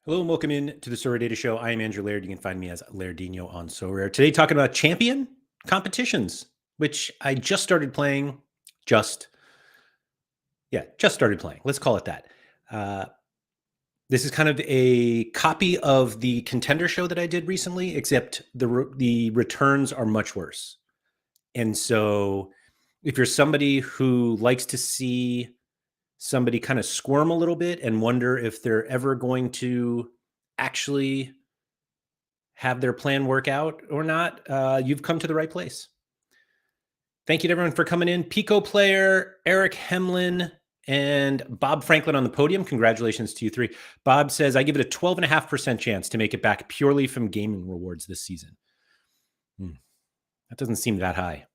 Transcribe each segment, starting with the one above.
Hello and welcome in to the Sorare Data Show. I am Andrew Laird. You can find me as Lairdinho on Sorare. Today, talking about champion competitions, which I just started playing. Just started playing. Let's call it that. This is kind of a copy of the contender show that I did recently, except the returns are much worse. And so, if you're somebody who likes to see somebody kind of squirm a little bit and wonder if they're ever going to actually have their plan work out or not, you've come to the right place. Thank you to everyone for coming in. Pico Player, Eric Hemlin, and Bob Franklin on the podium. Congratulations to you three. Bob says, I give it a 12.5% chance to make it back purely from gaming rewards this season. That doesn't seem that high.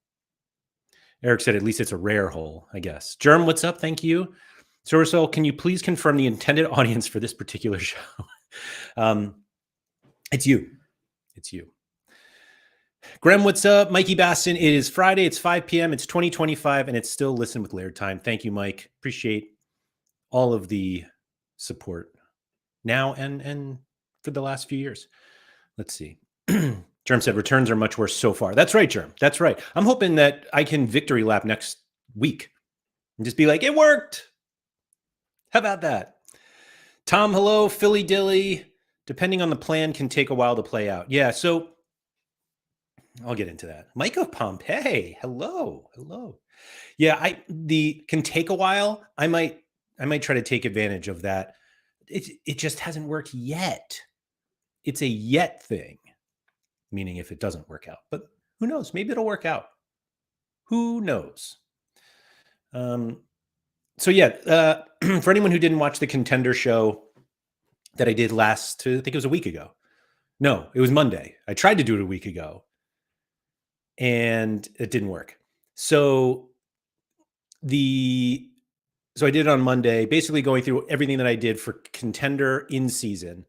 Eric said, at least it's a rare hole, I guess. Germ, what's up? Thank you. Sorare, can you please confirm the intended audience for this particular show? It's you. It's you. Graham, what's up? Mikey Baston, it is Friday. It's 5 p.m. It's 2025, and it's still Listen with Laird time. Thank you, Mike. Appreciate all of the support now and for the last few years. Let's see. Germ said returns are much worse so far. That's right, Germ. That's right. I'm hoping that I can victory lap next week and just be like, it worked. How about that? Tom, hello. Philly Dilly. Depending on the plan, can take a while to play out. Yeah, so I'll get into that. Mike of Pompeii. Hello. Hello. Yeah, the can take a while. I might try to take advantage of that. It just hasn't worked yet. It's a yet thing, meaning if it doesn't work out. But who knows? Maybe it'll work out. Who knows? So yeah, for anyone who didn't watch the contender show that I did I think it was a week ago. No, it was Monday. I tried to do it a week ago and it didn't work. So I did it on Monday, basically going through everything that I did for contender in season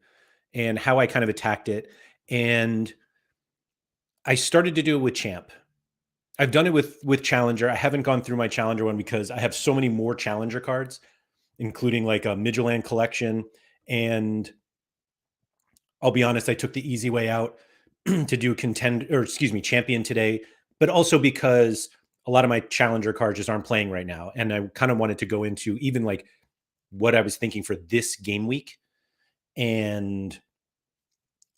and how I kind of attacked it. And I started to do it with champ. I've done it with challenger. I haven't gone through my challenger one because I have so many more challenger cards, including like a Midgeland collection. And I'll be honest, I took the easy way out to do champion today, but also because a lot of my challenger cards just aren't playing right now. And I kind of wanted to go into even like what I was thinking for this game week. And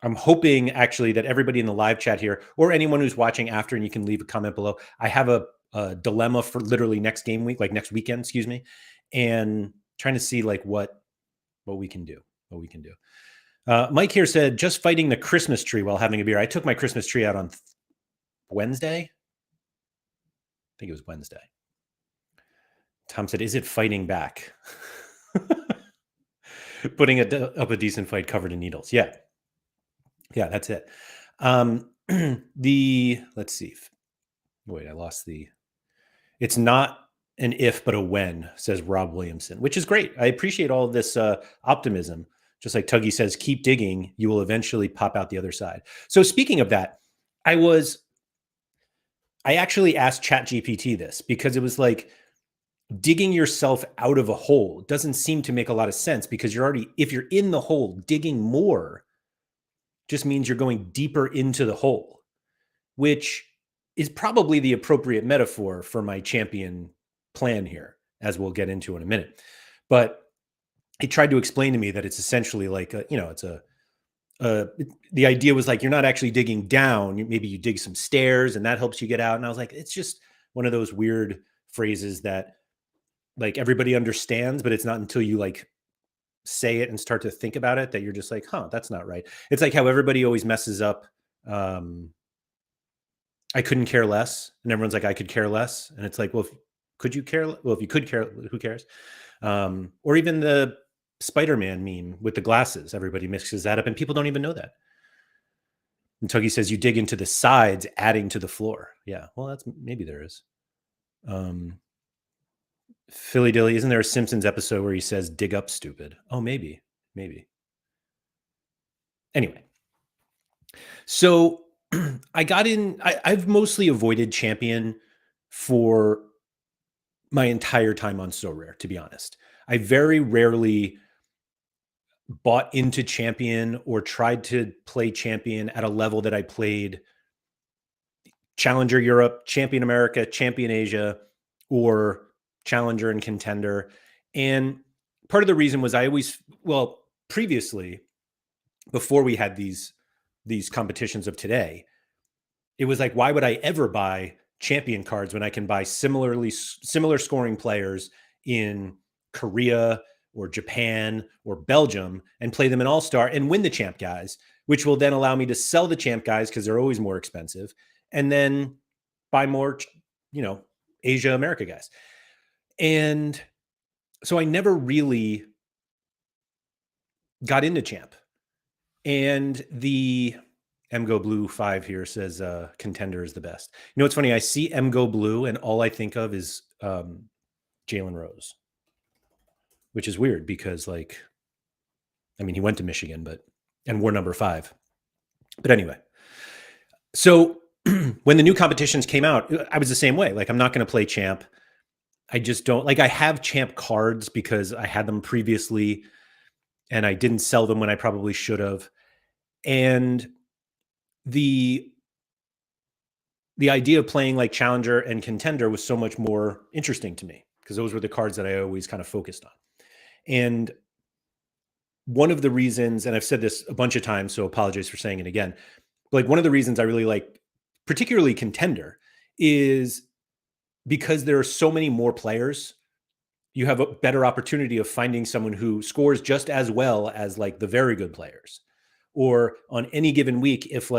I'm hoping actually that everybody in the live chat here or anyone who's watching after, and you can leave a comment below. I have a dilemma for literally next game week, like next weekend, and trying to see like what we can do, Mike here said, just fighting the Christmas tree while having a beer. I took my Christmas tree out on Wednesday. I think it was Wednesday. Tom said, is it fighting back? Putting up a decent fight covered in needles. Yeah, that's it. Let's see. Wait, I lost it's not an if, but a when, says Rob Williamson, which is great. I appreciate all of this optimism. Just like Tuggy says, keep digging. You will eventually pop out the other side. So speaking of that, I actually asked ChatGPT this because it was like digging yourself out of a hole doesn't seem to make a lot of sense because if you're in the hole, digging more just means you're going deeper into the hole, which is probably the appropriate metaphor for my champion plan here, as we'll get into in a minute. But it tried to explain to me that it's essentially like, the idea was like, you're not actually digging down. Maybe you dig some stairs and that helps you get out. And I was like, it's just one of those weird phrases that like everybody understands, but it's not until you like say it and start to think about it that you're just like, that's not right. It's like how everybody always messes up. I couldn't care less. And everyone's like, I could care less. And it's like, well, if you could care, who cares? Or even the Spider-Man meme with the glasses. Everybody mixes that up and people don't even know that. And Tuggy says, you dig into the sides, adding to the floor. Yeah, well, maybe there is. Philly Dilly, isn't there a Simpsons episode where he says, dig up, stupid? Oh, maybe. Anyway. So I got in, I've mostly avoided champion for my entire time on Sorare, to be honest. I very rarely bought into Champion or tried to play Champion at a level that I played Challenger Europe, Champion America, Champion Asia, or Challenger and Contender. And part of the reason was previously, before we had these competitions of today, it was like, why would I ever buy Champion cards when I can buy similar scoring players in Korea or Japan or Belgium and play them in All-Star and win the champ guys, which will then allow me to sell the champ guys because they're always more expensive, and then buy more, Asia, America guys. And so I never really got into champ. And the MGO Blue 5 here says Contender is the best. You know what's funny? I see MGO Blue and all I think of is Jalen Rose, which is weird because, he went to Michigan, and wore number 5. But anyway, so when the new competitions came out, I was the same way. Like, I'm not going to play champ. I just don't I have champ cards because I had them previously and I didn't sell them when I probably should have. And the idea of playing like Challenger and Contender was so much more interesting to me because those were the cards that I always kind of focused on. And one of the reasons, and I've said this a bunch of times, so apologize for saying it again, but one of the reasons I really like particularly Contender is because there are so many more players. You have a better opportunity of finding someone who scores just as well as the very good players. Or on any given week, if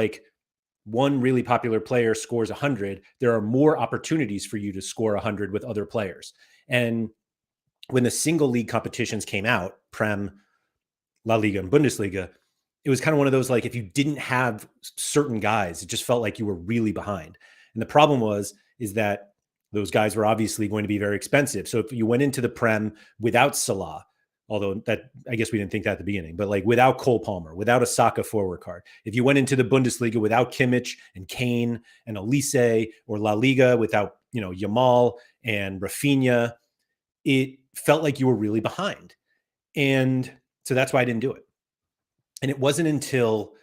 one really popular player scores 100, there are more opportunities for you to score 100 with other players. And when the single league competitions came out, Prem, La Liga, and Bundesliga, it was kind of one of those, if you didn't have certain guys, it just felt like you were really behind. And the problem is that those guys were obviously going to be very expensive. So if you went into the Prem without Salah, although that, I guess we didn't think that at the beginning, but without Cole Palmer, without a Saka forward card, if you went into the Bundesliga without Kimmich and Kane and Elise, or La Liga without, Yamal and Rafinha, it felt like you were really behind. And so that's why I didn't do it. And it wasn't until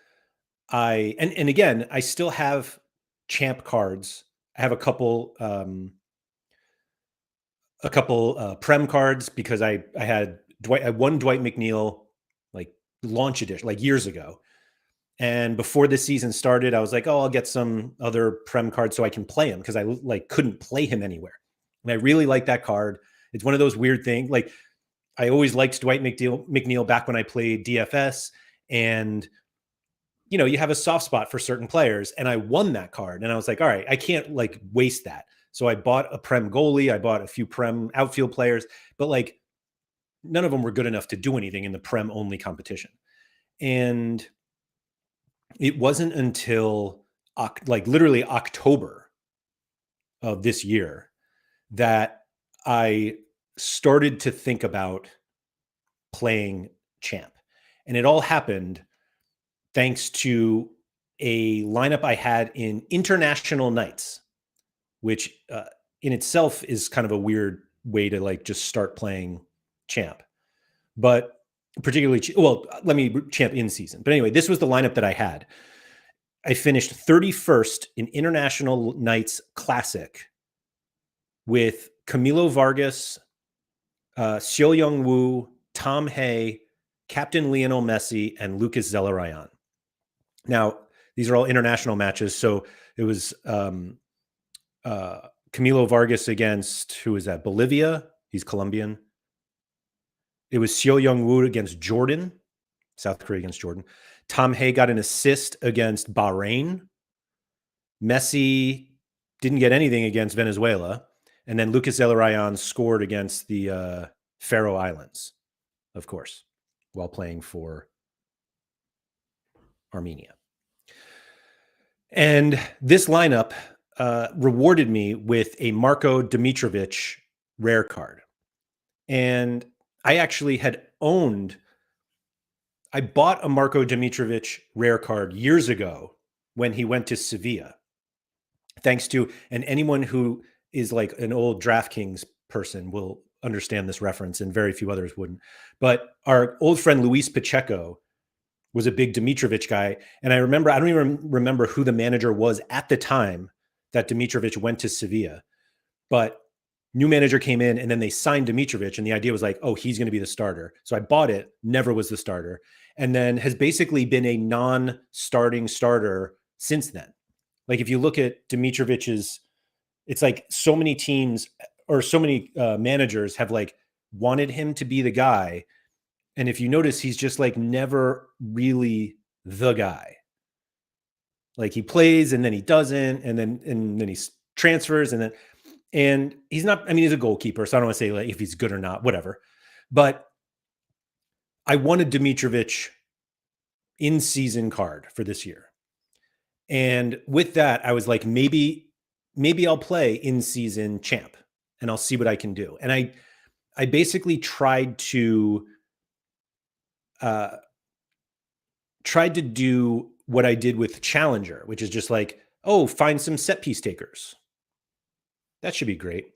and again, I still have champ cards. I have a couple Prem cards because I had won Dwight McNeil launch edition years ago. And before the season started, I was like, oh, I'll get some other Prem cards so I can play him because I couldn't play him anywhere. And I really like that card. It's one of those weird things. I always liked Dwight McNeil back when I played DFS, and you have a soft spot for certain players, and I won that card. And I was like, all right, I can't waste that. So I bought a Prem goalie. I bought a few Prem outfield players, but none of them were good enough to do anything in the Prem only competition. And it wasn't until literally October of this year that I started to think about playing champ. And it all happened thanks to a lineup I had in international nights, which in itself is kind of a weird way to just start playing champ. But particularly, champ in season. But anyway, this was the lineup that I had. I finished 31st in International Nights Classic with Camilo Vargas, Xiao Young Woo, Tom Hay, Captain Lionel Messi, and Lucas Zelarayan. Now, these are all international matches. So it was Camilo Vargas against, who is that? Bolivia. He's Colombian. It was Xiao Young Woo against Jordan, South Korea against Jordan. Tom Hay got an assist against Bahrain. Messi didn't get anything against Venezuela. And then Lucas Zelarayan scored against the Faroe Islands, of course, while playing for Armenia. And this lineup rewarded me with a Marko Dimitrovic rare card. And I actually had I bought a Marko Dimitrovic rare card years ago when he went to Sevilla. Thanks to, and anyone who is an old DraftKings person will understand this reference, and very few others wouldn't. But our old friend Luis Pacheco was a big Dimitrovic guy. And I remember, I don't even remember who the manager was at the time that Dimitrovic went to Sevilla, but new manager came in and then they signed Dimitrovic. And the idea was like, oh, he's going to be the starter. So I bought it, never was the starter. And then has basically been a non-starting starter since then. Like if you look at Dimitrovic's, it's like so many teams or so many managers have like wanted him to be the guy. And if you notice, he's just like never really the guy. Like he plays and then he doesn't, and then he transfers and he's not. I mean, he's a goalkeeper, so I don't want to say like if he's good or not, whatever. But I wanted Dimitrovic in season card for this year, and with that, I was like, maybe I'll play in season champ, and I'll see what I can do. And I basically tried to do what I did with Challenger, which is just like, oh, find some set piece takers. That should be great.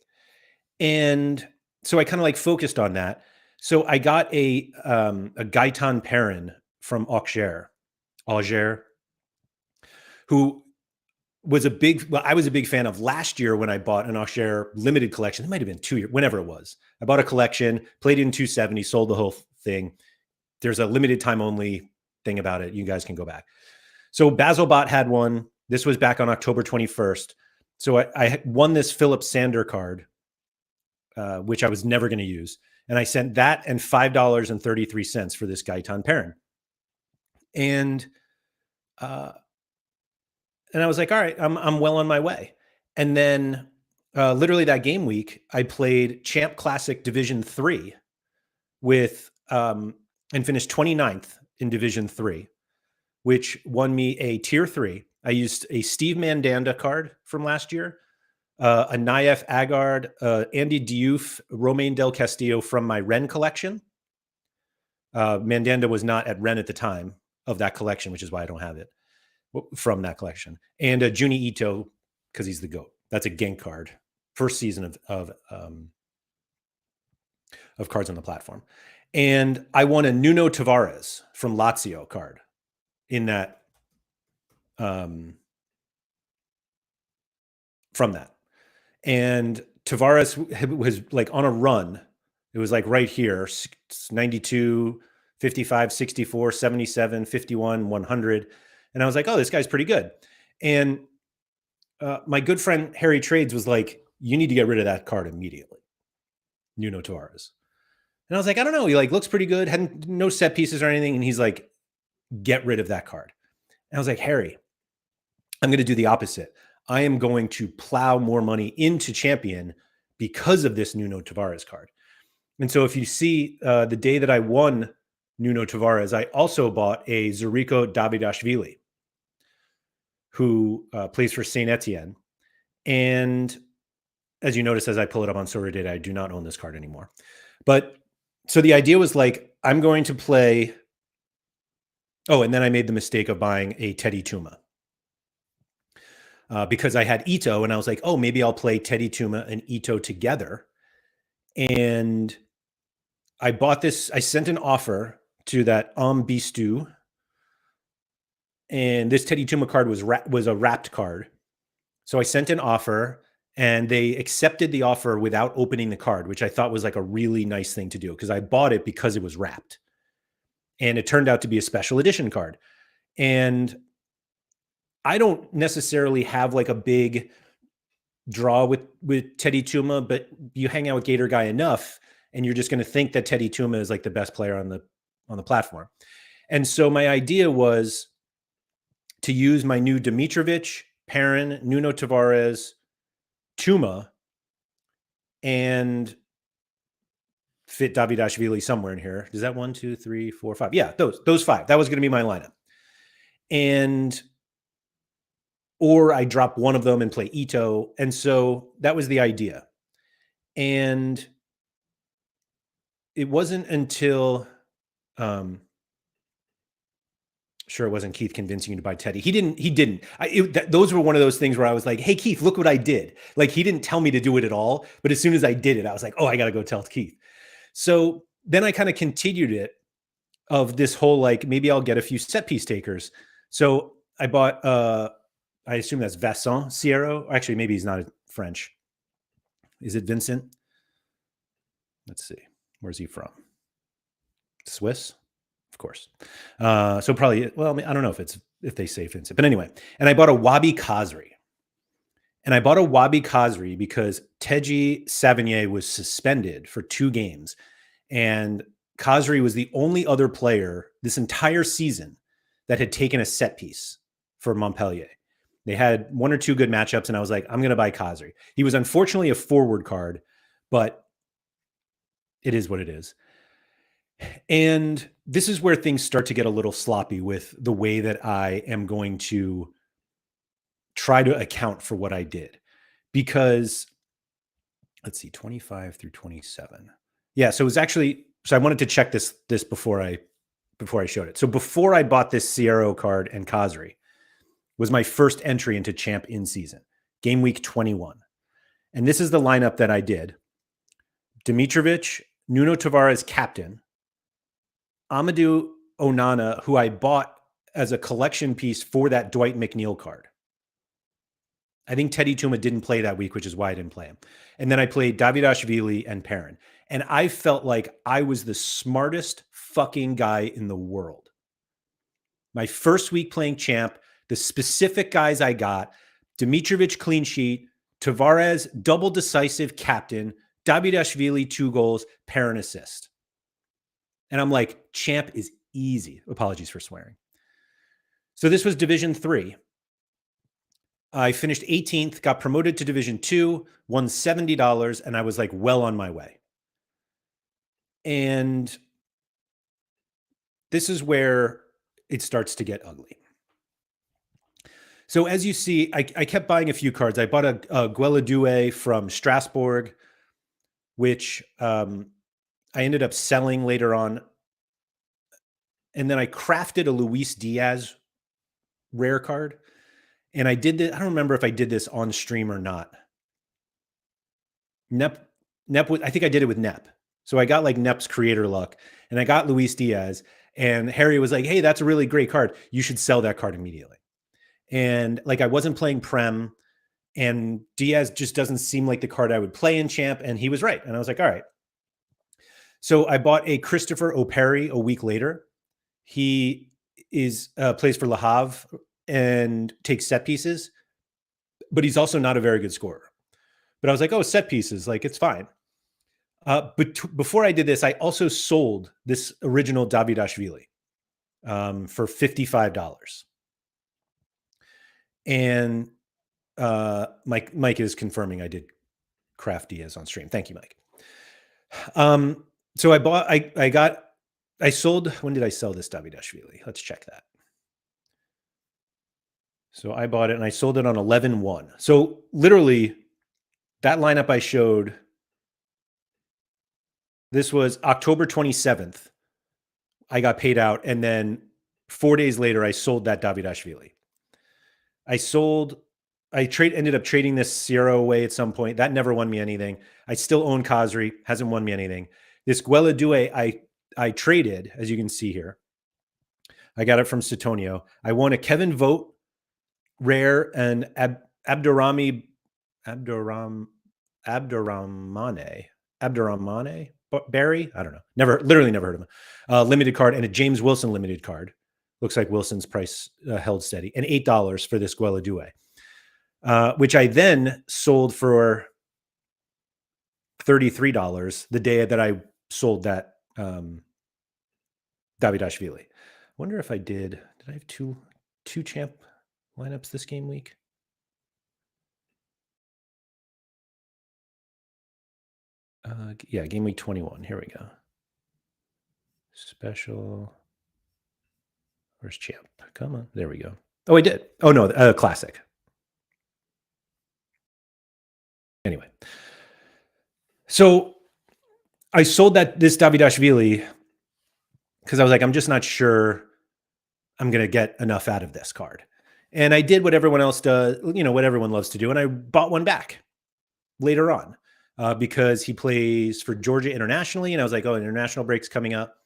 And so I kind of like focused on that. So I got a Gaetan Perrin from Auxerre, who was I was a big fan of last year when I bought an Auxerre limited collection. It might have been 2 years, whenever it was. I bought a collection, played it in 270, sold the whole thing. There's a limited time only thing about it. You guys can go back. So Basilbot had one. This was back on October 21st. So I won this Philip Sander card, which I was never going to use. And I sent that and $5.33 for this Gaetan Perrin. And I was like, all right, I'm well on my way. And then literally that game week, I played Champ Classic Division 3 with and finished 29th in Division 3, which won me a tier 3. I used a Steve Mandanda card from last year, a Naif Agard, Andy Diouf, Romain Del Castillo from my Ren collection. Mandanda was not at Ren at the time of that collection, which is why I don't have it from that collection. And Juni Ito, because he's the GOAT. That's a Genk card. First season of cards on the platform. And I won a Nuno Tavares from Lazio card in that from that. And Tavares was like on a run. It was like right here, 92, 55, 64, 77, 51, 100. And I was like, oh, this guy's pretty good. And my good friend Harry Trades was like, you need to get rid of that card immediately. Nuno Tavares. And I was like, I don't know. He like looks pretty good. Hadn't no set pieces or anything. And he's like, get rid of that card. And I was like, Harry, I'm going to do the opposite. I am going to plow more money into Champion because of this Nuno Tavares card. And so if you see the day that I won Nuno Tavares, I also bought a Zuriko Davidashvili, who plays for Saint Etienne. And as you notice, as I pull it up on Sorare, I do not own this card anymore. But so the idea was like, I'm going to play. Oh, and then I made the mistake of buying a Teddy Tuma. Because I had Ito, and I was like, oh, maybe I'll play Teddy Tuma and Ito together. And I bought this. I sent an offer to that Bistu, and this Teddy Tuma card was a wrapped card. So I sent an offer, and they accepted the offer without opening the card, which I thought was like a really nice thing to do because I bought it because it was wrapped. And it turned out to be a special edition card. And I don't necessarily have like a big draw with Teddy Tuma, but you hang out with Gator Guy enough and you're just going to think that Teddy Tuma is like the best player on the platform. And so my idea was to use my new Dimitrovic, Perrin, Nuno Tavares, Tuma, and fit Davidashvili somewhere in here. Is that 1, 2, 3, 4, 5? Yeah, those 5. That was going to be my lineup. And or I drop one of them and play Ito. And so that was the idea. And it wasn't until Sure, it wasn't Keith convincing you to buy Teddy. He didn't. Those were one of those things where I was like, hey, Keith, look what I did. Like, he didn't tell me to do it at all. But as soon as I did it, I was like, oh, I got to go tell Keith. So then I kind of continued it of this whole, like, maybe I'll get a few set piece takers. So I bought, I assume that's Vincent Sierro. Actually, maybe he's not French. Is it Vincent? Let's see. Where's he from? Swiss? Of course. So probably, well, I don't know if they say Vincent, but anyway. And I bought a Wabi Kazri. And I bought a Wabi Kazri because Teji Savigny was suspended for 2 games. And Kazri was the only other player this entire season that had taken a set piece for Montpellier. They had 1 or 2 good matchups, and I was like, I'm going to buy Kazri. He was unfortunately a forward card, but it is what it is. And this is where things start to get a little sloppy with the way that I am going to try to account for what I did. Because, let's see, 25 through 27. Yeah, so it was actually, so I wanted to check this before I showed it. So before I bought this Sierro card and Kazri was my first entry into Champ in season, game week 21. And this is the lineup that I did. Dimitrovic, Nuno Tavares captain, Amadou Onana, who I bought as a collection piece for that Dwight McNeil card. I think Teddy Tuma didn't play that week, which is why I didn't play him. And then I played Davidashvili and Perrin. And I felt like I was the smartest fucking guy in the world. My first week playing Champ, the specific guys I got, Dimitrovic clean sheet, Tavares double decisive captain, Davidashvili 2 goals, Perrin assist. And I'm like, Champ is easy. Apologies for swearing. So this was Division 3. I finished 18th, got promoted to Division 2, won $70, and I was like well on my way. And this is where it starts to get ugly. So as you see, I kept buying a few cards. I bought a Gueladue from Strasbourg, which I ended up selling later on. And then I crafted a Luis Diaz rare card. And I did this, I don't remember if I did this on stream or not. Nep, I think I did it with Nep. So I got like Nep's creator luck, and I got Luis Diaz. And Harry was like, hey, that's a really great card. You should sell that card immediately. And like, I wasn't playing Prem, and Diaz just doesn't seem like the card I would play in Champ. And he was right. And I was like, all right. So I bought a Christopher O'Perry a week later. He is plays for Le Havre and takes set pieces, but he's also not a very good scorer. But I was like, oh, set pieces, like it's fine. But before I did this, I also sold this original Davidashvili for $55. And Mike is confirming I did craft Diaz on stream. Thank you, Mike. So I sold, when did I sell this Davidashvili? Let's check that. So I bought it and I sold it on 11/1. So literally that lineup I showed, this was October 27th. I got paid out. And then 4 days later, I sold that Davidashvili. Ended up trading this Sierra away at some point. That never won me anything. I still own Kazri, hasn't won me anything. This Gueladue I traded, as you can see here. I got it from Sutonio. I won a Kevin Vogt rare and Abdurrahmane Barry. I don't know. Literally never heard of him. Limited card and a James Wilson limited card. Looks like Wilson's price held steady. And $8 for this Gueladue, which I then sold for $33 the day that I sold that Davidashvili. I wonder if I did I have two Champ lineups this game week? Yeah, game week 21. Here we go. Special. Where's Champ? Come on. There we go. Oh, I did. Oh, no. Classic. Anyway. So I sold this Davidashvili because I was like, I'm just not sure. I'm going to get enough out of this card. And I did what everyone else does, what everyone loves to do. And I bought one back later on because he plays for Georgia internationally. And I was like, oh, international break's coming up.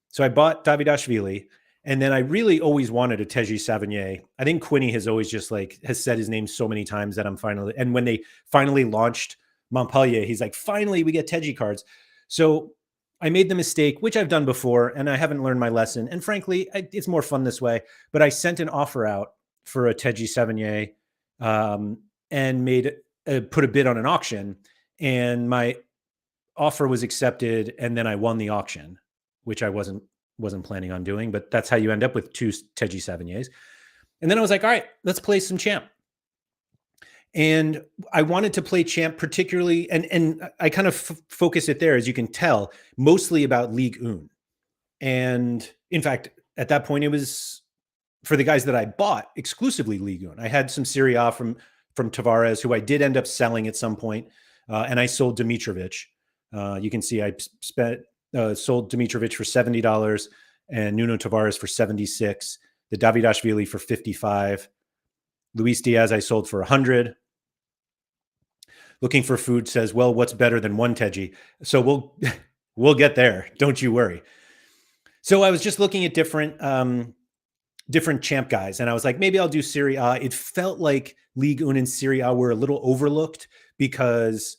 So I bought Davidashvili. And then I really always wanted a Teji Savigny. I think Quinny has always just has said his name so many times that I'm finally, and when they finally launched Montpellier, he's like, finally we get Teji cards. So I made the mistake, which I've done before, and I haven't learned my lesson. And frankly, it's more fun this way. But I sent an offer out for a Teji Savigny and put a bid on an auction, and my offer was accepted, and then I won the auction, which I wasn't planning on doing, but that's how you end up with 2 Teji Savignys. And then I was like, all right, let's play some Champ. And I wanted to play Champ particularly, and I kind of focus it there, as you can tell, mostly about Ligue 1. And in fact, at that point, it was for the guys that I bought exclusively Ligue 1. I had some Serie A from Tavares, who I did end up selling at some point, and I sold Dimitrovic. You can see I sold Dimitrovic for $70 and Nuno Tavares for $76. The Davidashvili for $55. Luis Diaz I sold for $100. Looking for Food says, well, what's better than one Teji? So we'll get there. Don't you worry. So I was just looking at different Champ guys, and I was like, maybe I'll do Serie A. It felt like Ligue 1 and Serie A were a little overlooked because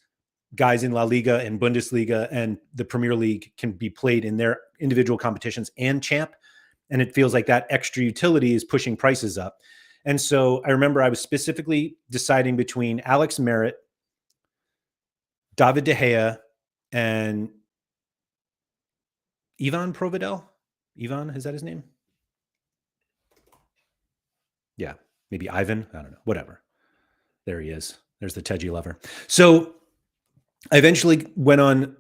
guys in La Liga and Bundesliga and the Premier League can be played in their individual competitions and Champ. And it feels like that extra utility is pushing prices up. And so I remember I was specifically deciding between Alex Merritt, David De Gea, and Ivan Provedel. Ivan, is that his name? Yeah, maybe Ivan. I don't know. Whatever. There he is. There's the Teji lover. So I eventually went on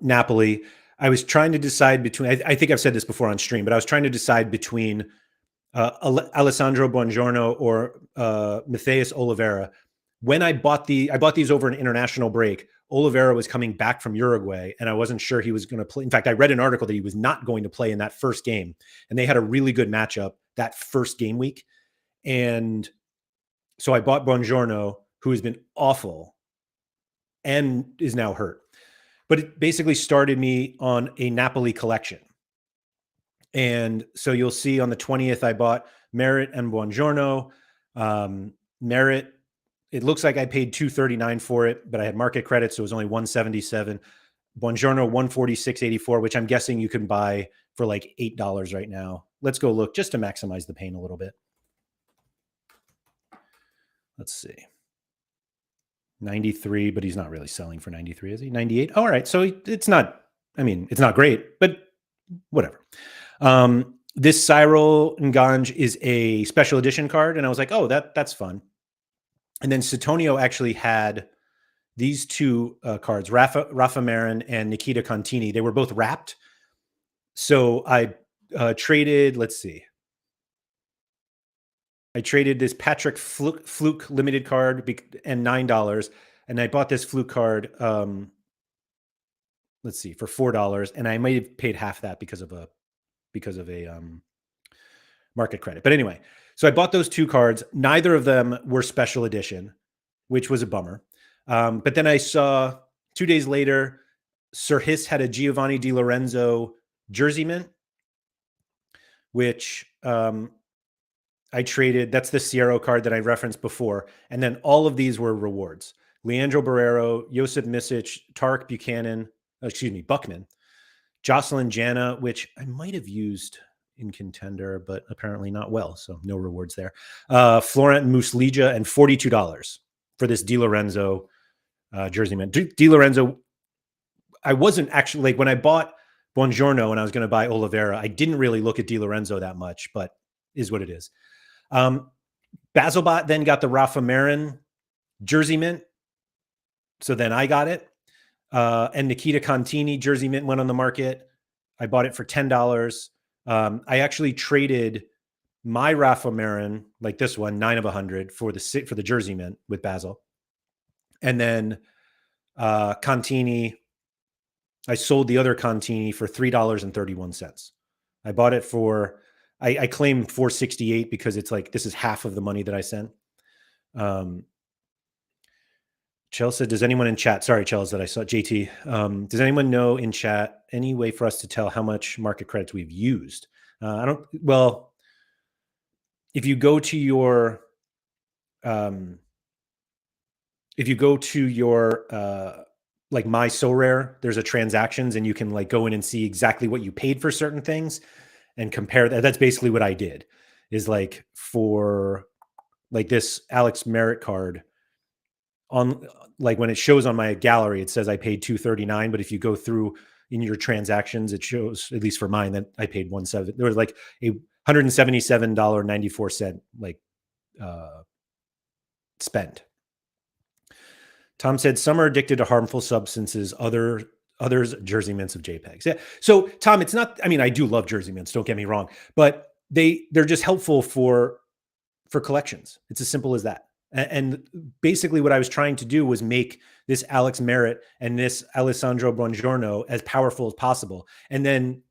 Napoli. I was trying to decide between, I think I've said this before on stream, but I was trying to decide between Alessandro Buongiorno or Matheus Oliveira. When I bought these over an international break, Oliveira was coming back from Uruguay, and I wasn't sure he was going to play. In fact, I read an article that he was not going to play in that first game, and they had a really good matchup that first game week. And so I bought Buongiorno, who has been awful and is now hurt. But it basically started me on a Napoli collection. And so you'll see on the 20th, I bought Merritt and Buongiorno. Merritt, it looks like I paid $239 for it, but I had market credit, so it was only $177. Buongiorno, $146.84, which I'm guessing you can buy for like $8 right now. Let's go look just to maximize the pain a little bit. Let's see. 93, but he's not really selling for 93, is he? 98. All right. So it's not, it's not great, but whatever. This Cyril Nganj is a special edition card. And I was like, oh, that's fun. And then Sutonio actually had these 2 cards, Rafa Marin and Nikita Contini. They were both wrapped. So I traded, let's see. I traded this Patrick Fluke limited card and $9, and I bought this Fluke card. Let's see, for $4, and I might have paid half that because of a market credit. But anyway, so I bought those 2 cards. Neither of them were special edition, which was a bummer. But then I saw 2 days later, Sir Hiss had a Giovanni Di Lorenzo jersey mint, which I traded. That's the Sierra card that I referenced before. And then all of these were rewards. Leandro Barrero, Josip Misic, Tarek Buckman, Jocelyn Jana, which I might have used in Contender, but apparently not well. So no rewards there. Florent Muslija, and $42 for this Di Lorenzo jersey mint. Di Lorenzo, I wasn't actually, when I bought Buongiorno and I was going to buy Oliveira, I didn't really look at Di Lorenzo that much, but is what it is. Basilbot then got the Rafa Marin jersey mint. So then I got it. And Nikita Contini jersey mint went on the market. I bought it for $10. I actually traded my Rafa Marin, like this one, 9 of 100 for the jersey mint with Basil. And then Contini, I sold the other Contini for $3.31. I bought it for I claim 468 because it's like, this is half of the money that I sent. Chelsea, does anyone in chat, sorry, Chelsea, that I saw, JT, does anyone know in chat any way for us to tell how much market credits we've used? Well, if you go to your, like my Sorare, there's a transactions and you can like go in and see exactly what you paid for certain things and compare that. That's basically what I did, is like for like this Alex Merritt card, on like when it shows on my gallery, it says I paid 239, but if you go through in your transactions, it shows, at least for mine, that I paid 17. There was like a $177.94 like spent. Tom said some are addicted to harmful substances, others Jersey mints of JPEGs. Yeah. So Tom, it's not, I mean, I do love Jersey mints, don't get me wrong, but they're just helpful for collections. It's as simple as that. And basically what I was trying to do was make this Alex Merritt and this Alessandro Buongiorno as powerful as possible. And then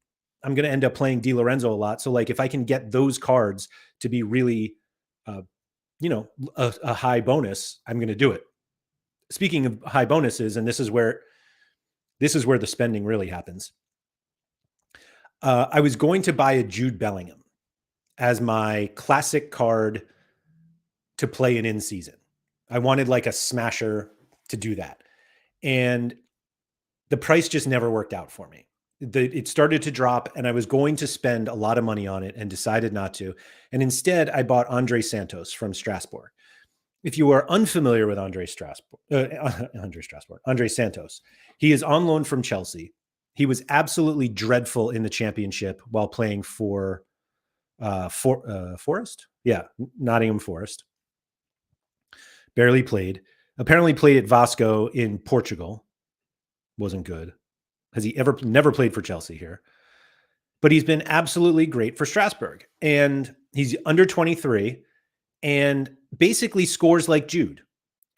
I'm going to end up playing Di Lorenzo a lot. So like if I can get those cards to be really, a high bonus, I'm going to do it. Speaking of high bonuses, and this is where the spending really happens. I was going to buy a Jude Bellingham as my classic card to play an in season. I wanted like a smasher to do that. And the price just never worked out for me. It started to drop and I was going to spend a lot of money on it and decided not to. And instead I bought Andre Santos from Strasbourg. If you are unfamiliar with Andre Santos, he is on loan from Chelsea. He was absolutely dreadful in the championship while playing for Forest. Yeah, Nottingham Forest. Barely played. Apparently played at Vasco in Portugal. Wasn't good. Has he never played for Chelsea here? But he's been absolutely great for Strasbourg. And he's under 23 and basically scores like Jude.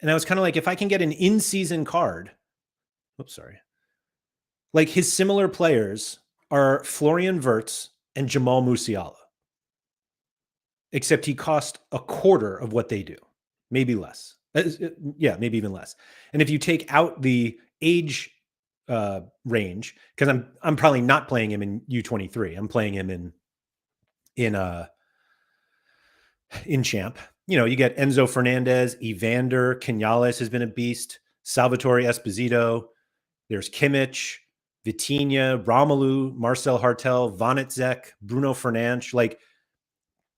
And I was kind of like, if I can get an in-season card, like his similar players are Florian Wirtz and Jamal Musiala. Except he cost a quarter of what they do, maybe less. Yeah, maybe even less. And if you take out the age range, because I'm probably not playing him in U23. I'm playing him in Champ. You know, you get Enzo Fernandez, Evander, Canales has been a beast, Salvatore Esposito, there's Kimmich, Vitinha, Romelu, Marcel Hartel, Vanitzek, Bruno Fernandes. Like,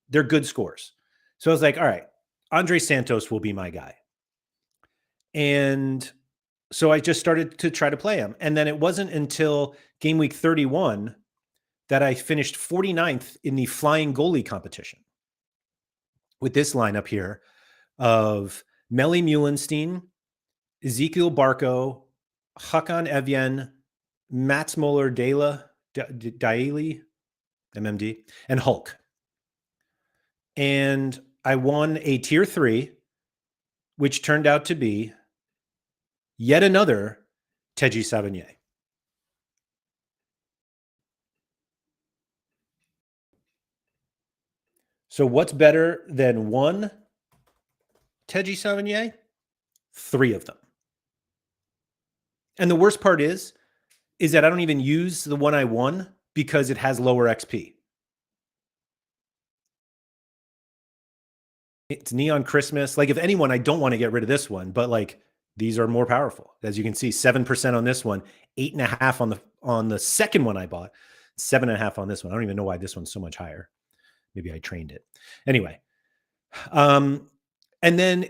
they're good scores. So I was like, all right, Andre Santos will be my guy. And so I just started to try to play him. And then it wasn't until game week 31 that I finished 49th in the flying goalie competition with this lineup here of Meli Muhlenstein, Ezekiel Barco, Hakan Evjen, Mats Moller Daily, MMD, and Hulk. And I won a tier 3, which turned out to be yet another Teji Savigny. So what's better than one Teji Savigny? 3 of them. And the worst part is that I don't even use the one I won because it has lower XP. It's Neon Christmas. Like, if anyone, I don't want to get rid of this one, but like, these are more powerful. As you can see, 7% on this one, 8.5 on the second one I bought, 7.5 on this one. I don't even know why this one's so much higher. Maybe I trained it. Anyway. And then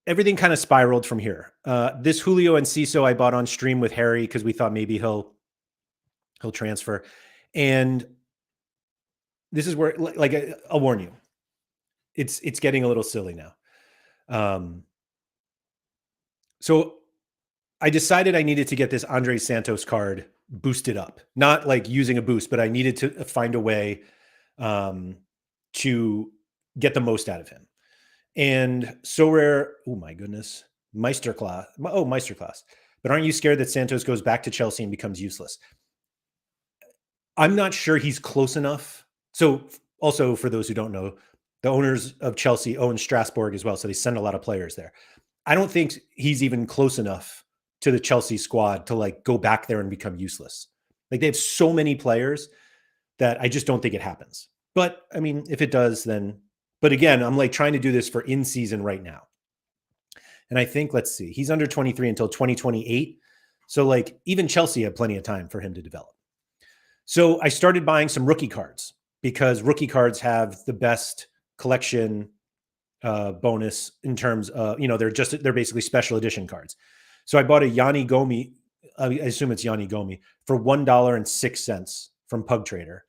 everything kind of spiraled from here. This Julio Enciso I bought on stream with Harry because we thought maybe he'll transfer. And this is where, like, I'll warn you, it's getting a little silly now. So I decided I needed to get this Andre Santos card boosted up, not like using a boost, but I needed to find a way to get the most out of him. And Sorare, oh my goodness, Meisterklasse. Oh, Meisterklasse. But aren't you scared that Santos goes back to Chelsea and becomes useless? I'm not sure he's close enough. So also, for those who don't know, the owners of Chelsea own Strasbourg as well, so they send a lot of players there. I don't think he's even close enough to the Chelsea squad to like go back there and become useless. Like they have so many players that I just don't think it happens. But I mean, if it does, then. But again, I'm like trying to do this for in season right now. And I think, let's see, he's under 23 until 2028. So like even Chelsea had plenty of time for him to develop. So I started buying some rookie cards because rookie cards have the best collection bonus in terms of, they're basically special edition cards. So I bought a Yanni Gomi, I assume it's Yanni Gomi, for $1.06 from Pug Trader.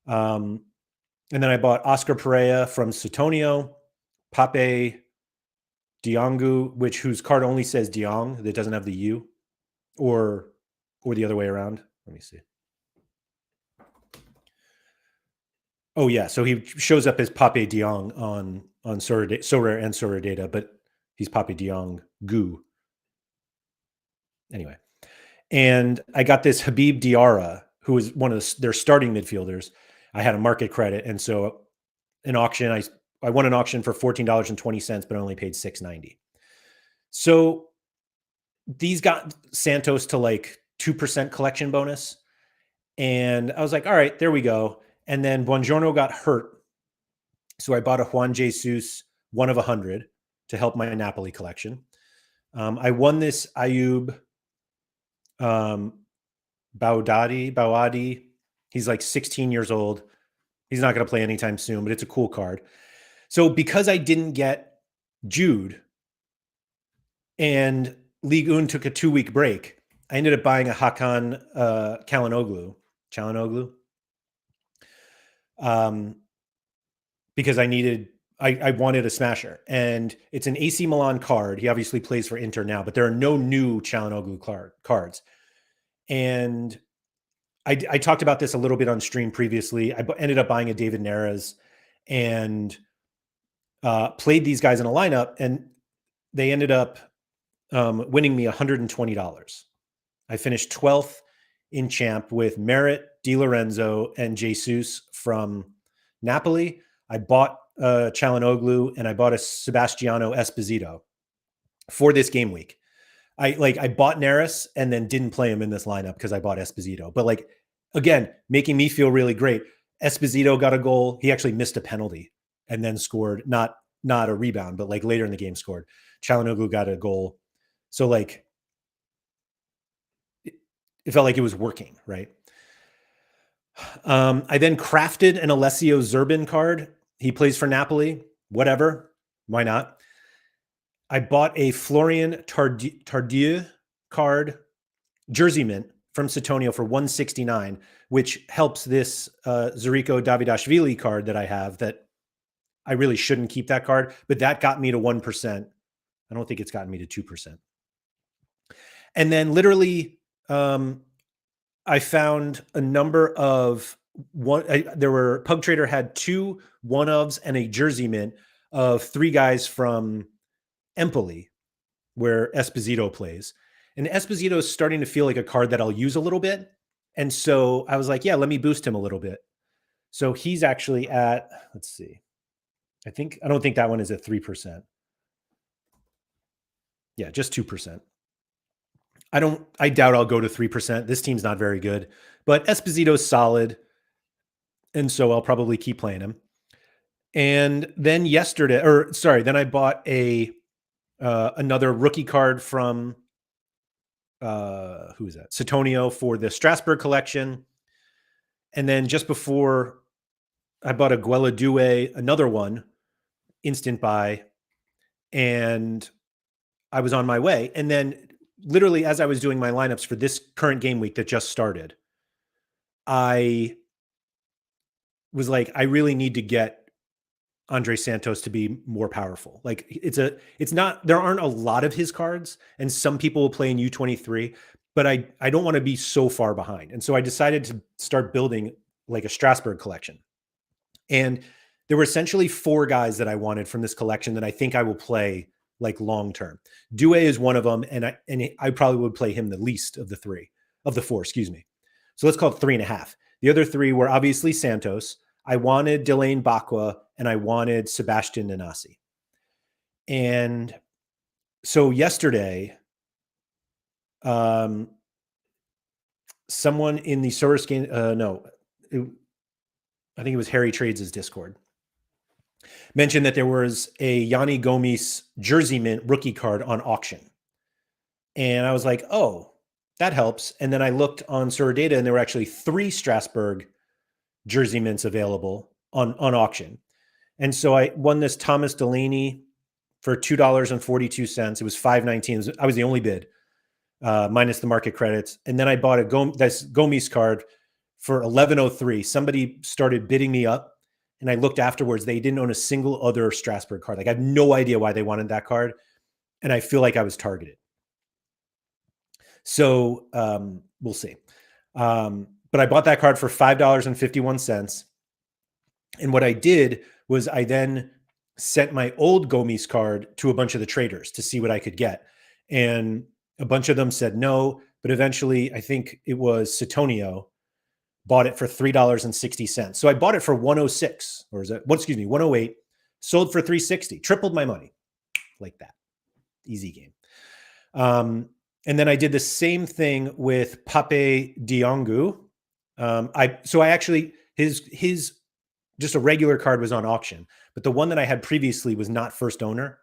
And then I bought Oscar Pereira from Sutonio, Pape Diongu, whose card only says Diong, that doesn't have the U, or the other way around. Let me see. Oh yeah, so he shows up as Pape Diong on Sorare and Sorare data, but he's Pape Diong Gu. Anyway, and I got this Habib Diarra, who is one of their starting midfielders. I had a market credit, and so an auction, I won an auction for $14.20, but I only paid $6.90. So these got Santos to like 2% collection bonus. And I was like, all right, there we go. And then Buongiorno got hurt. So I bought a Juan Jesus 1 of 100 to help my Napoli collection. I won this Ayub Bawadi. He's like 16 years old. He's not going to play anytime soon, but it's a cool card. So because I didn't get Jude and Ligue 1 took a 2-week break, I ended up buying a Hakan Çalhanoğlu, because I wanted a smasher. And it's an AC Milan card. He obviously plays for Inter now, but there are no new Çalhanoğlu cards. And I talked about this a little bit on stream previously. I ended up buying a David Neres and played these guys in a lineup, and they ended up winning me $120. I finished 12th in champ with Merritt, Di Lorenzo, and Jesus from Napoli. I bought Çalhanoğlu and I bought a Sebastiano Esposito for this game week. I bought Neres and then didn't play him in this lineup because I bought Esposito. But like, again, making me feel really great. Esposito got a goal. He actually missed a penalty and then scored, not a rebound, but like later in the game scored. Çalhanoğlu got a goal. So like, it felt like it was working, right? I then crafted an Alessio Zerbin card. He plays for Napoli. Whatever. Why not? I bought a Florian Tardieu card, jersey mint from Sutonio for $169, which helps this Zuriko Davidashvili card that I have that I really shouldn't keep that card, but that got me to 1%. I don't think it's gotten me to 2%. And then literally, I found a number of Pug Trader had 2 one-ofs and a jersey mint of 3 guys from Empoli, where Esposito plays. And Esposito is starting to feel like a card that I'll use a little bit. And so I was like, yeah, let me boost him a little bit. So he's actually at, let's see. I don't think that one is at 3%. Yeah, just 2%. I doubt I'll go to 3%. This team's not very good, but Esposito's solid. And so I'll probably keep playing him. And then then I bought another rookie card from who is that? Sutonio for the Strasbourg collection. And then just before, I bought a Guella Due, another one, instant buy, and I was on my way. And then literally as I was doing my lineups for this current game week that just started, I was like, I really need to get Andre Santos to be more powerful. Like there aren't a lot of his cards, and some people will play in U23, but I don't want to be so far behind. And so I decided to start building like a Strasbourg collection. And there were essentially 4 guys that I wanted from this collection that I think I will play like long-term. Due is one of them. And I probably would play him the least of the 4, excuse me. So let's call it 3.5. The other 3 were obviously Santos. I wanted Delane Bakwa, and I wanted Sebastian Nanasi. And so yesterday, someone in the Source game, I think it was Harry Trades' Discord, mentioned that there was a Yanni Gomis jersey mint rookie card on auction. And I was like, oh, that helps. And then I looked on Sorare Data, and there were actually 3 Strasbourg jersey mints available on auction. And so I won this Thomas Delaney for $2.42. It was $5.19. I was the only bid, minus the market credits. And then I bought this Gomis card for $11.03. Somebody started bidding me up, and I looked afterwards. They didn't own a single other Strasbourg card. Like, I have no idea why they wanted that card, and I feel like I was targeted. So we'll see. But I bought that card for $5.51. And what I did was I then sent my old Gomis card to a bunch of the traders to see what I could get. And a bunch of them said no, but eventually I think it was Satonio bought it for $3.60. So I bought it for 106, or is it, 108, sold for 360, tripled my money like that. Easy game. And then I did the same thing with Pape Diongu. His just a regular card was on auction, but the one that I had previously was not first owner.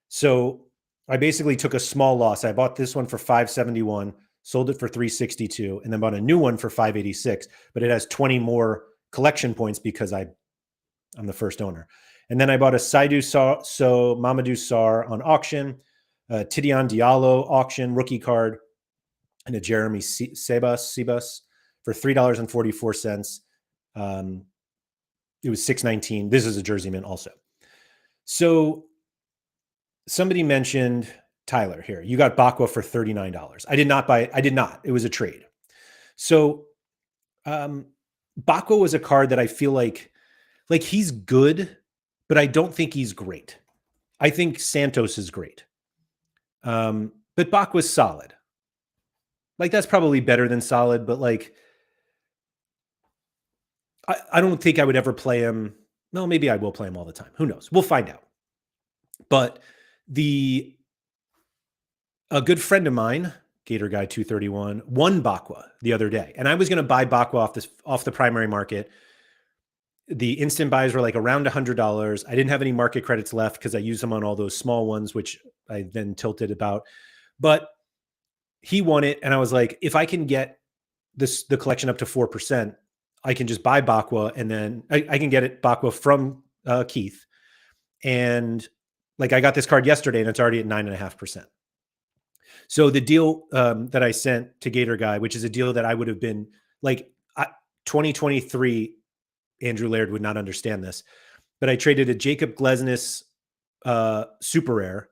So I basically took a small loss. I bought this one for 571, sold it for 362, and then bought a new one for 586, but it has 20 more collection points because I'm the first owner. And then I bought a Mamadou Sarr on auction, Tidiane Diallo auction rookie card, and a Jeremy Sebas for $3.44. It was $6.19. This is a jersey mint also. So somebody mentioned, Tyler, here, you got Bakwa for $39. I did not. It was a trade. So Bakwa was a card that I feel like he's good, but I don't think he's great. I think Santos is great. But Bakwa's solid. Like, that's probably better than solid, but like, I don't think I would ever play him. No, maybe I will play him all the time. Who knows? We'll find out. But a good friend of mine, Gator Guy 231, won Bakwa the other day. And I was going to buy Bakwa off the primary market. The instant buys were like around $100. I didn't have any market credits left because I used them on all those small ones, which I then tilted about. But he won it. And I was like, if I can get the collection up to 4%, I can just buy Bakwa, and then I can get it Bakwa from Keith. And like, I got this card yesterday and it's already at 9.5%. So the deal that I sent to Gator Guy, which is a deal that I would have been like 2023, Andrew Laird would not understand this, but I traded a Jacob Glesnes super rare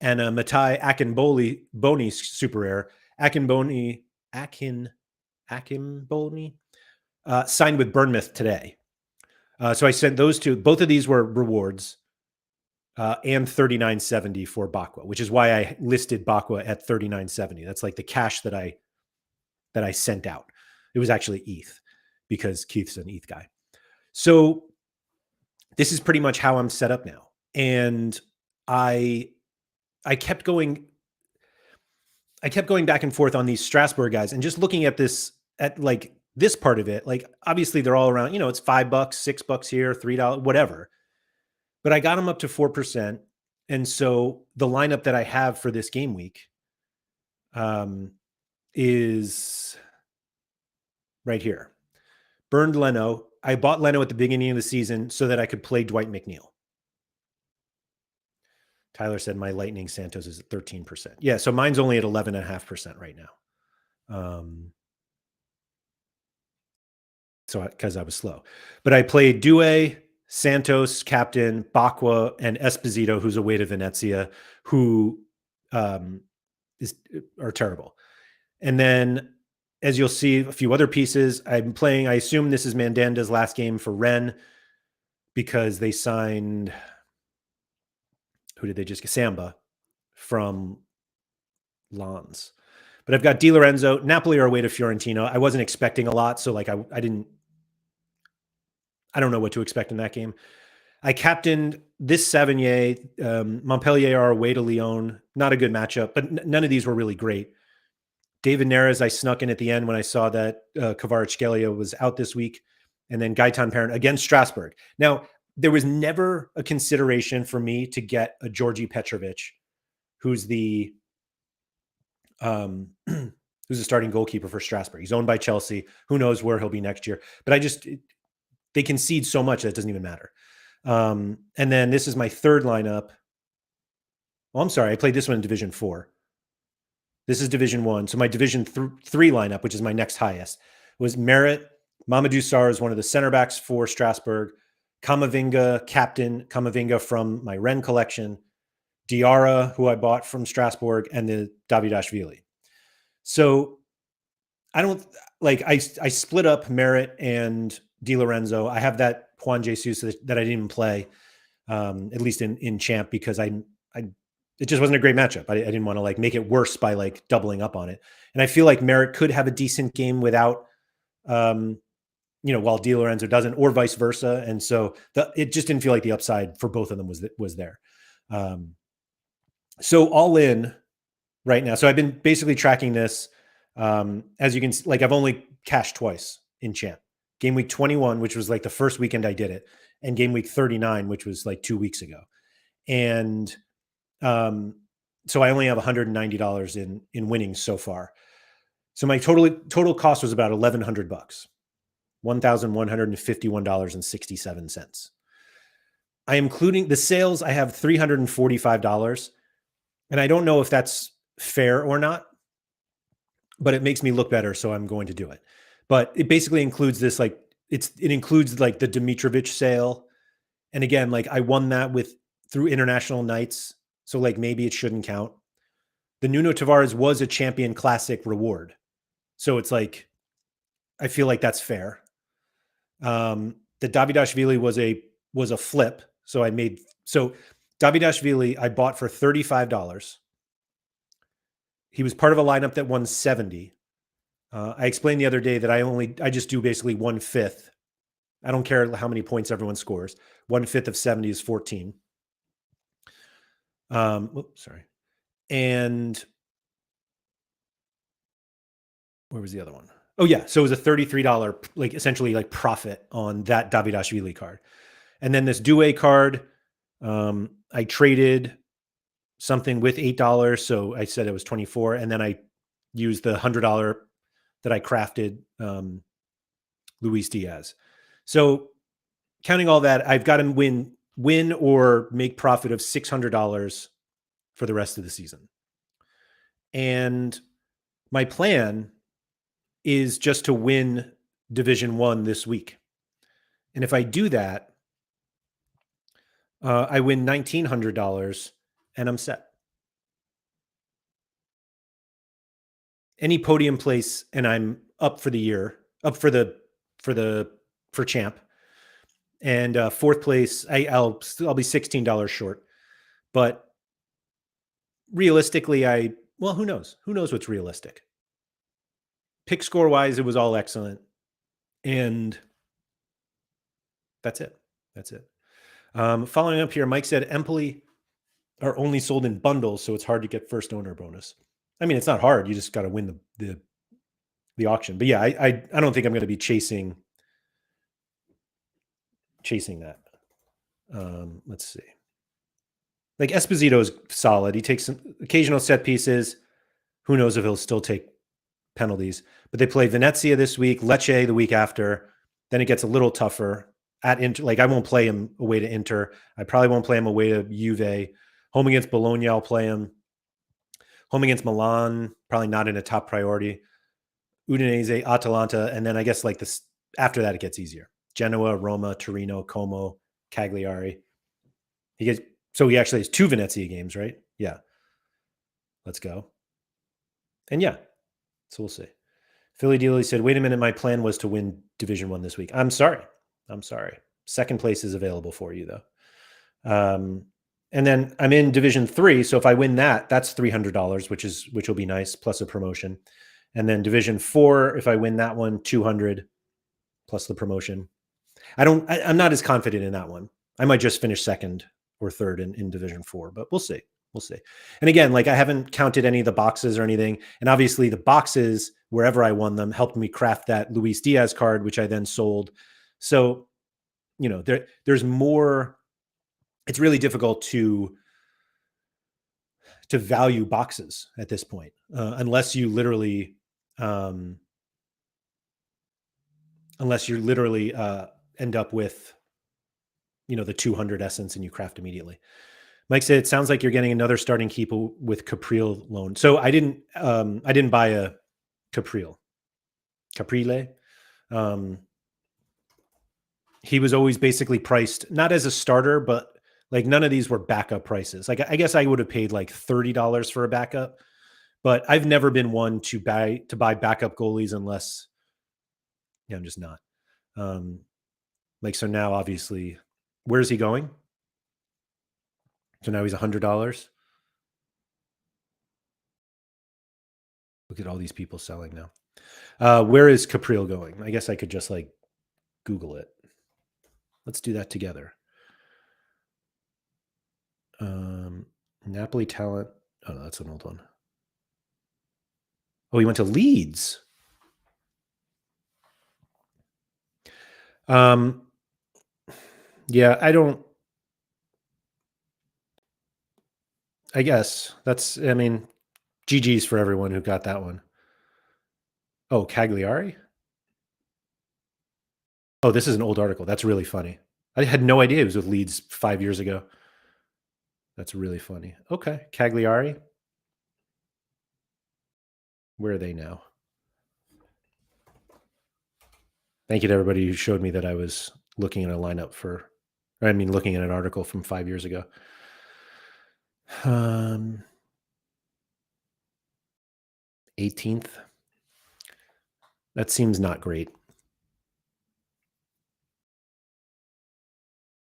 and a Matai Akinboni super rare. Akinboni signed with Bournemouth today. So I sent those two. Both of these were rewards and $39.70 for Bakwa, which is why I listed Bakwa at $39.70. That's like the cash that I sent out. It was actually ETH because Keith's an ETH guy. So this is pretty much how I'm set up now. And I kept going back and forth on these Strasbourg guys, and just looking at this part of it, like, obviously they're all around, it's $5, $6 here, $3, whatever. But I got them up to 4%. And so the lineup that I have for this game week is right here. Burned Leno. I bought Leno at the beginning of the season so that I could play Dwight McNeil. Tyler said my Lightning Santos is at 13%. Yeah, so mine's only at 11.5% right now. So because I was slow. But I played Due, Santos, captain, Bakwa, and Esposito, who's away to Venezia, who are terrible. And then, as you'll see, a few other pieces. I'm playing, I assume this is Mandanda's last game for Rennes, because they signed, who did they just get? Samba from Lens. But I've got Di Lorenzo. Napoli are away to Fiorentina. I wasn't expecting a lot, so like I I don't know what to expect in that game. I captained this Savigny. Montpellier are away to Lyon. Not a good matchup, but none of these were really great. David Neres, I snuck in at the end when I saw that Kvaratskhelia was out this week. And then Gaetan Parent against Strasbourg. Now, there was never a consideration for me to get a Georgi Petrovic, who's the starting goalkeeper for Strasbourg. He's owned by Chelsea. Who knows where he'll be next year? But they concede so much that it doesn't even matter. And then this is my third lineup. Oh, I'm sorry. I played this one in Division 4. This is Division 1. So my Division 3 lineup, which is my next highest, was Merritt. Mamadou Sarr is one of the center backs for Strasbourg. Kamavinga, captain Kamavinga from my Rennes collection. Diarra, who I bought from Strasbourg, and the Davidashvili. So I split up Merritt and Di Lorenzo. I have that Juan Jesus that I didn't even play, at least in champ, because it just wasn't a great matchup. I didn't want to make it worse by doubling up on it. And I feel like Merritt could have a decent game without, while Di Lorenzo doesn't, or vice versa. And so it just didn't feel like the upside for both of them was there. So all in right now. So I've been basically tracking this. As you can see, I've only cashed twice in champ. Game week 21, which was the first weekend I did it, and game week 39, which was 2 weeks ago. And so I only have $190 in winnings so far. So my total cost was about $1,100, $1,151.67. I am including the sales. I have $345, and I don't know if that's fair or not, but it makes me look better, so I'm going to do it. But it basically includes this, it includes the Dimitrovic sale, and again, I won that through international nights, so maybe it shouldn't count. The Nuno Tavares was a champion classic reward, so it's I feel like that's fair. The Davidashvili was a flip, so Davidashvili I bought for $35. He was part of a lineup that won 70. I explained the other day that I just do basically 1/5. I don't care how many points everyone scores. 1/5 of 70 is 14. Sorry. And where was the other one? Oh yeah. So it was a $33, essentially profit on that Davidashvili card. And then this Doué card, I traded something with $8. So I said it was 24. And then I used the $100 that I crafted, Luis Diaz. So counting all that, I've got to win or make profit of $600 for the rest of the season. And my plan is just to win Division 1 this week. And if I do that, I win $1,900 and I'm set. Any podium place and I'm up for the year, up for champ. And fourth place, I'll be $16 short. But realistically, who knows? Who knows what's realistic? Pick score wise, it was all excellent. And that's it. Following up here, Mike said Empoli are only sold in bundles, so it's hard to get first owner bonus. I mean, it's not hard. You just got to win the auction. But yeah, I don't think I'm going to be chasing that. Let's see. Esposito is solid. He takes some occasional set pieces. Who knows if he'll still take penalties? But they play Venezia this week, Lecce the week after. Then it gets a little tougher at Inter. I won't play him away to Inter. I probably won't play him away to Juve. Home against Bologna, I'll play him. Home against Milan, probably not in a top priority. Udinese, Atalanta, and then I guess this after that it gets easier. Genoa, Roma, Torino, Como, Cagliari. He actually has 2 Venezia games, right? Yeah. Let's go. And yeah, so we'll see. Philly Dealy said, wait a minute, my plan was to win Division 1 this week. I'm sorry. Second place is available for you, though. And then I'm in Division 3, so if I win that, that's $300, which will be nice, plus a promotion. And then Division 4, if I win that one, $200 plus the promotion. I'm not as confident in that one. I might just finish second or third in Division 4, but we'll see. We'll see. And again, like I haven't counted any of the boxes or anything. And obviously the boxes, wherever I won them, helped me craft that Luis Diaz card, which I then sold. So, there's more. It's really difficult to value boxes at this point, unless you literally end up with the 200 essence and you craft immediately. Mike said, it sounds like you're getting another starting keeper with Caprile loan. So I didn't buy a Caprile. He was always basically priced not as a starter, but like none of these were backup prices. Like I guess I would have paid like $30 for a backup, but I've never been one to buy backup goalies unless I'm just not. So now obviously, where's he going? So now he's $100. Look at all these people selling now. Where is Caprile going? I guess I could just like Google it. Let's do that together. Napoli talent. Oh, no, that's an old one. Oh, he went to Leeds. Yeah, I guess GG's for everyone who got that one. Oh, Cagliari? Oh, this is an old article. That's really funny. I had no idea he was with Leeds 5 years ago. That's really funny. Okay, Cagliari. Where are they now? Thank you to everybody who showed me that I was looking at a lineup looking at an article from 5 years ago. 18th. That seems not great.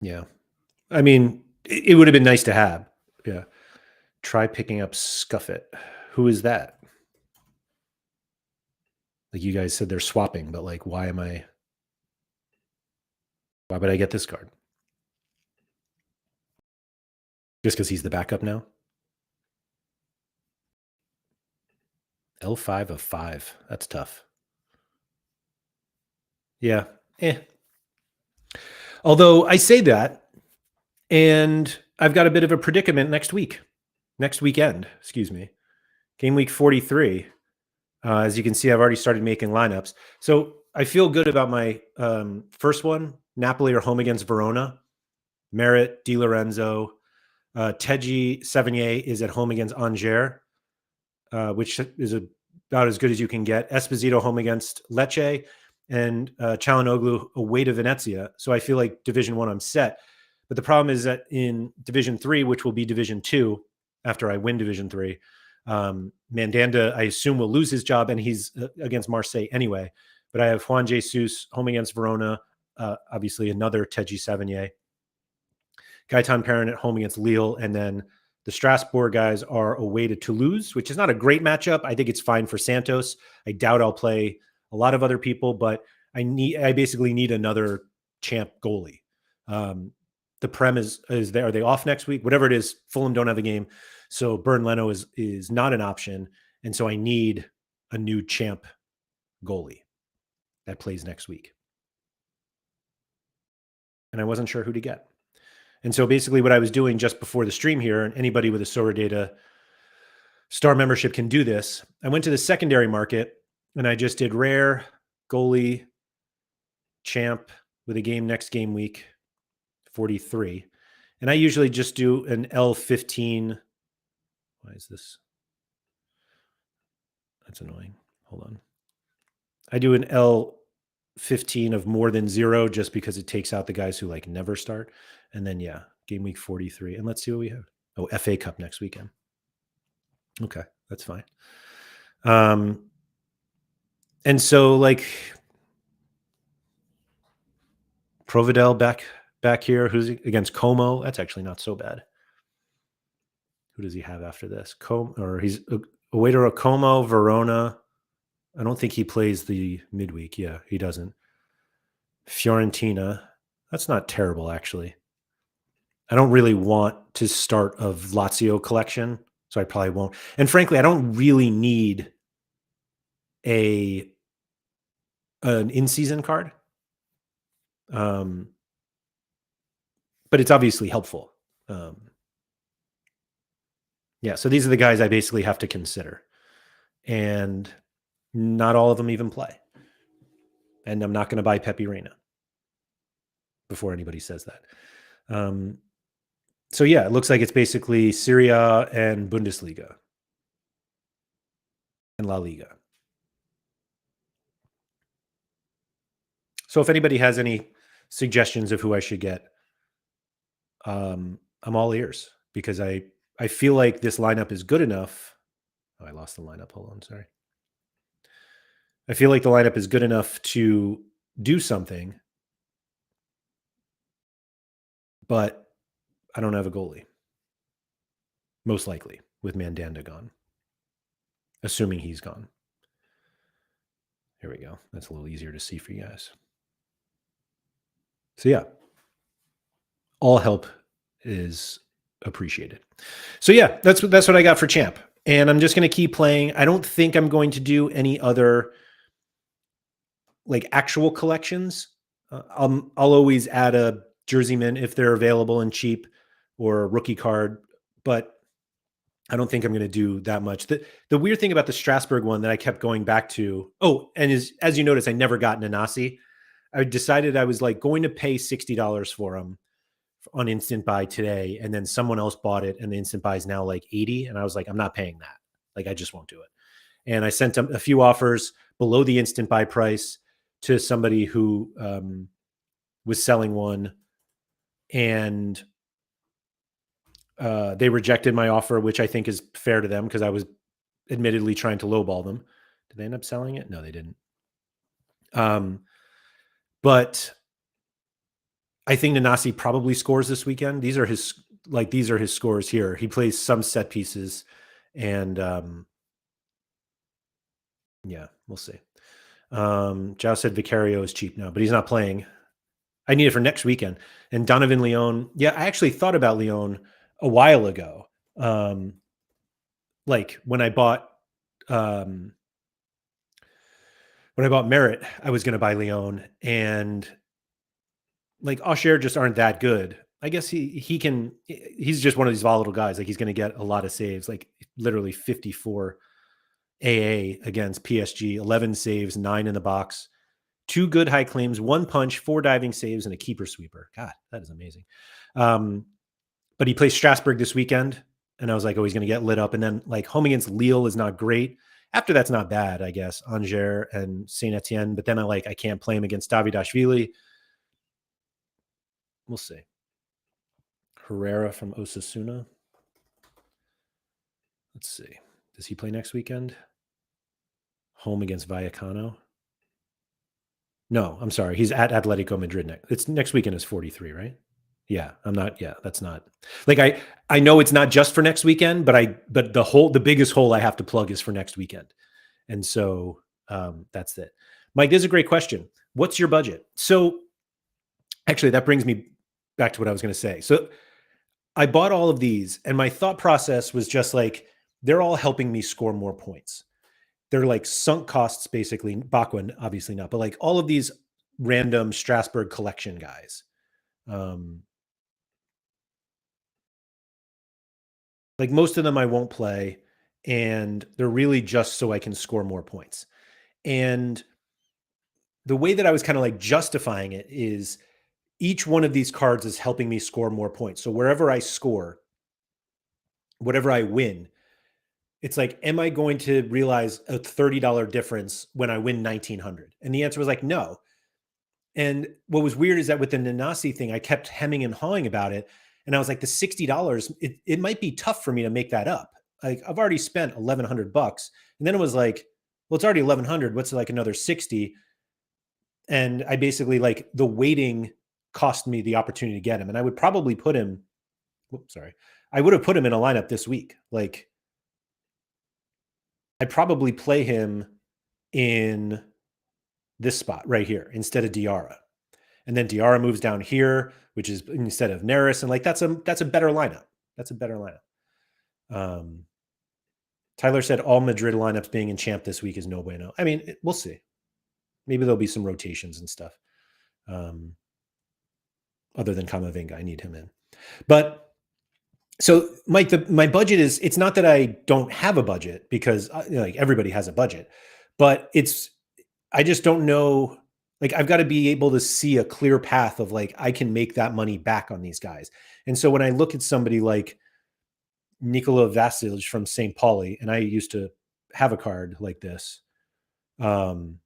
Yeah. I mean, it would have been nice to have. Yeah. Try picking up Scuffit. Who is that? Like you guys said they're swapping, but like why would I get this card? Just because he's the backup now? L5 of 5. That's tough. Yeah. Although I say that, and I've got a bit of a predicament next weekend, excuse me. Game week 43. As you can see, I've already started making lineups. So I feel good about my first one. Napoli are home against Verona. Merritt, Di Lorenzo. Teji Sevigny is at home against Angers, which is about as good as you can get. Esposito home against Lecce, and Çalhanoğlu away to Venezia. So I feel like Division 1 I'm set. But the problem is that in Division 3, which will be Division 2 after I win Division 3, Mandanda, I assume, will lose his job, and he's against Marseille anyway. But I have Juan Jesus home against Verona, obviously another Teji Sevigny. Gaetan Perrin at home against Lille, and then the Strasbourg guys are away to Toulouse, which is not a great matchup. I think it's fine for Santos. I doubt I'll play a lot of other people, but I basically need another champ goalie. The Prem is there. Are they off next week? Whatever it is, Fulham don't have a game. So Bern Leno is not an option. And so I need a new champ goalie that plays next week. And I wasn't sure who to get. And so basically what I was doing just before the stream here, and anybody with a Sorare Data Star membership can do this, I went to the secondary market and I just did rare, goalie, champ with a game next game week, 43. And I usually just do an L15. Why is this? That's annoying. Hold on. I do an L15 of more than 0 just because it takes out the guys who like never start. And then, yeah, game week 43. And let's see what we have. Oh, FA Cup next weekend. Okay, that's fine. And so like Providel back here, who's against Como. That's actually not so bad. Who does he have after this? He's away to Como, Verona. I don't think he plays the midweek. Yeah, he doesn't. Fiorentina. That's not terrible, actually. I don't really want to start a Lazio collection, so I probably won't. And frankly, I don't really need a an in-season card. Um, but it's obviously helpful. Yeah, so these are the guys I basically have to consider. And not all of them even play. And I'm not going to buy Pepe Reina before anybody says that. So yeah, it looks like it's basically Serie A and Bundesliga and La Liga. So if anybody has any suggestions of who I should get, I'm all ears because I feel like this lineup is good enough. Oh, I lost the lineup. Hold on, sorry. I feel like the lineup is good enough to do something, but I don't have a goalie. Most likely with Mandanda gone, assuming he's gone. Here we go. That's a little easier to see for you guys. So yeah, all help is appreciated. So yeah, that's what I got for champ. And I'm just going to keep playing. I don't think I'm going to do any other like actual collections. I'll always add a jerseyman if they're available and cheap, or a rookie card, but I don't think I'm going to do that much. The weird thing about the Strasbourg one that I kept going back to, and as you notice, I never got Nanasi. I decided I was like going to pay $60 for him on instant buy today, and then someone else bought it, and the instant buy is now like 80, and I was like, I'm not paying that. Like, I just won't do it. And I sent them a few offers below the instant buy price to somebody who was selling one, and they rejected my offer, which I think is fair to them because I was admittedly trying to lowball them. Did they end up selling it? No, they didn't. But I think Nanasi probably scores this weekend. These are his scores here. He plays some set pieces, and yeah, we'll see. Jow said Vicario is cheap now, but he's not playing. I need it for next weekend. And Donovan Leon, yeah, I actually thought about Leon a while ago. Like when I bought Merritt, I was going to buy Leon, and like Osher just aren't that good. I guess he's just one of these volatile guys. Like he's going to get a lot of saves, like literally 54 AA against PSG, 11 saves, 9 in the box, 2 good high claims, 1 punch, 4 diving saves, and a keeper sweeper. God, that is amazing. But he plays Strasbourg this weekend, and I was like, oh, he's going to get lit up. And then like home against Lille is not great. After that's not bad, I guess. Angers and Saint Etienne. But then I can't play him against Davidashvili. We'll see. Herrera from Osasuna. Let's see. Does he play next weekend? Home against Vallecano? No, I'm sorry. He's at Atletico Madrid next weekend is 43, right? Yeah, I'm not. Yeah, that's not like I know it's not just for next weekend, but the biggest hole I have to plug is for next weekend, and so that's it. Mike, this is a great question. What's your budget? So actually, that brings me back to what I was going to say. So I bought all of these, and my thought process was just like they're all helping me score more points. They're like sunk costs, basically. Bakwan, obviously not, but like all of these random Strasbourg collection guys. Like most of them I won't play, and they're really just so I can score more points. And the way that I was kind of like justifying it is each one of these cards is helping me score more points. So wherever I score, whatever I win, it's like, am I going to realize a $30 difference when I win 1900? And the answer was like, no. And what was weird is that with the Nanasi thing, I kept hemming and hawing about it. And I was like, the $60, it might be tough for me to make that up. Like I've already spent $1,100. And then it was like, well, it's already 1,100. What's like another 60? And I basically like the waiting cost me the opportunity to get him. And I would probably put him, I would have put him in a lineup this week. Like I'd probably play him in this spot right here instead of Diarra. and then Diarra moves down here, which is instead of Neris, and like that's a better lineup. That's a better lineup. Tyler said all Madrid lineups being in champ this week is no bueno. I mean, we'll see. Maybe there'll be some rotations and stuff. Other than Camavinga, I need him in. But so, Mike, my budget is, it's not that I don't have a budget because like everybody has a budget, but I just don't know. Like I've got to be able to see a clear path of like, I can make that money back on these guys. And so when I look at somebody like Nikola Vasilij from St. Pauli, and I used to have a card like this, literally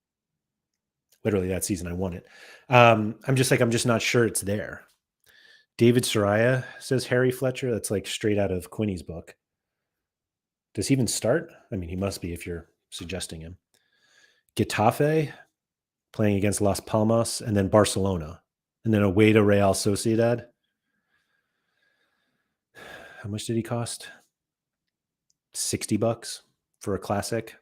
that season I won it. I'm just not sure it's there. David Soraya says Harry Fletcher. That's like straight out of Quinny's book. Does he even start? I mean, he must be if you're suggesting him. Getafe playing against Las Palmas, and then Barcelona, and then away to Real Sociedad. How much did he cost? $60 for a classic.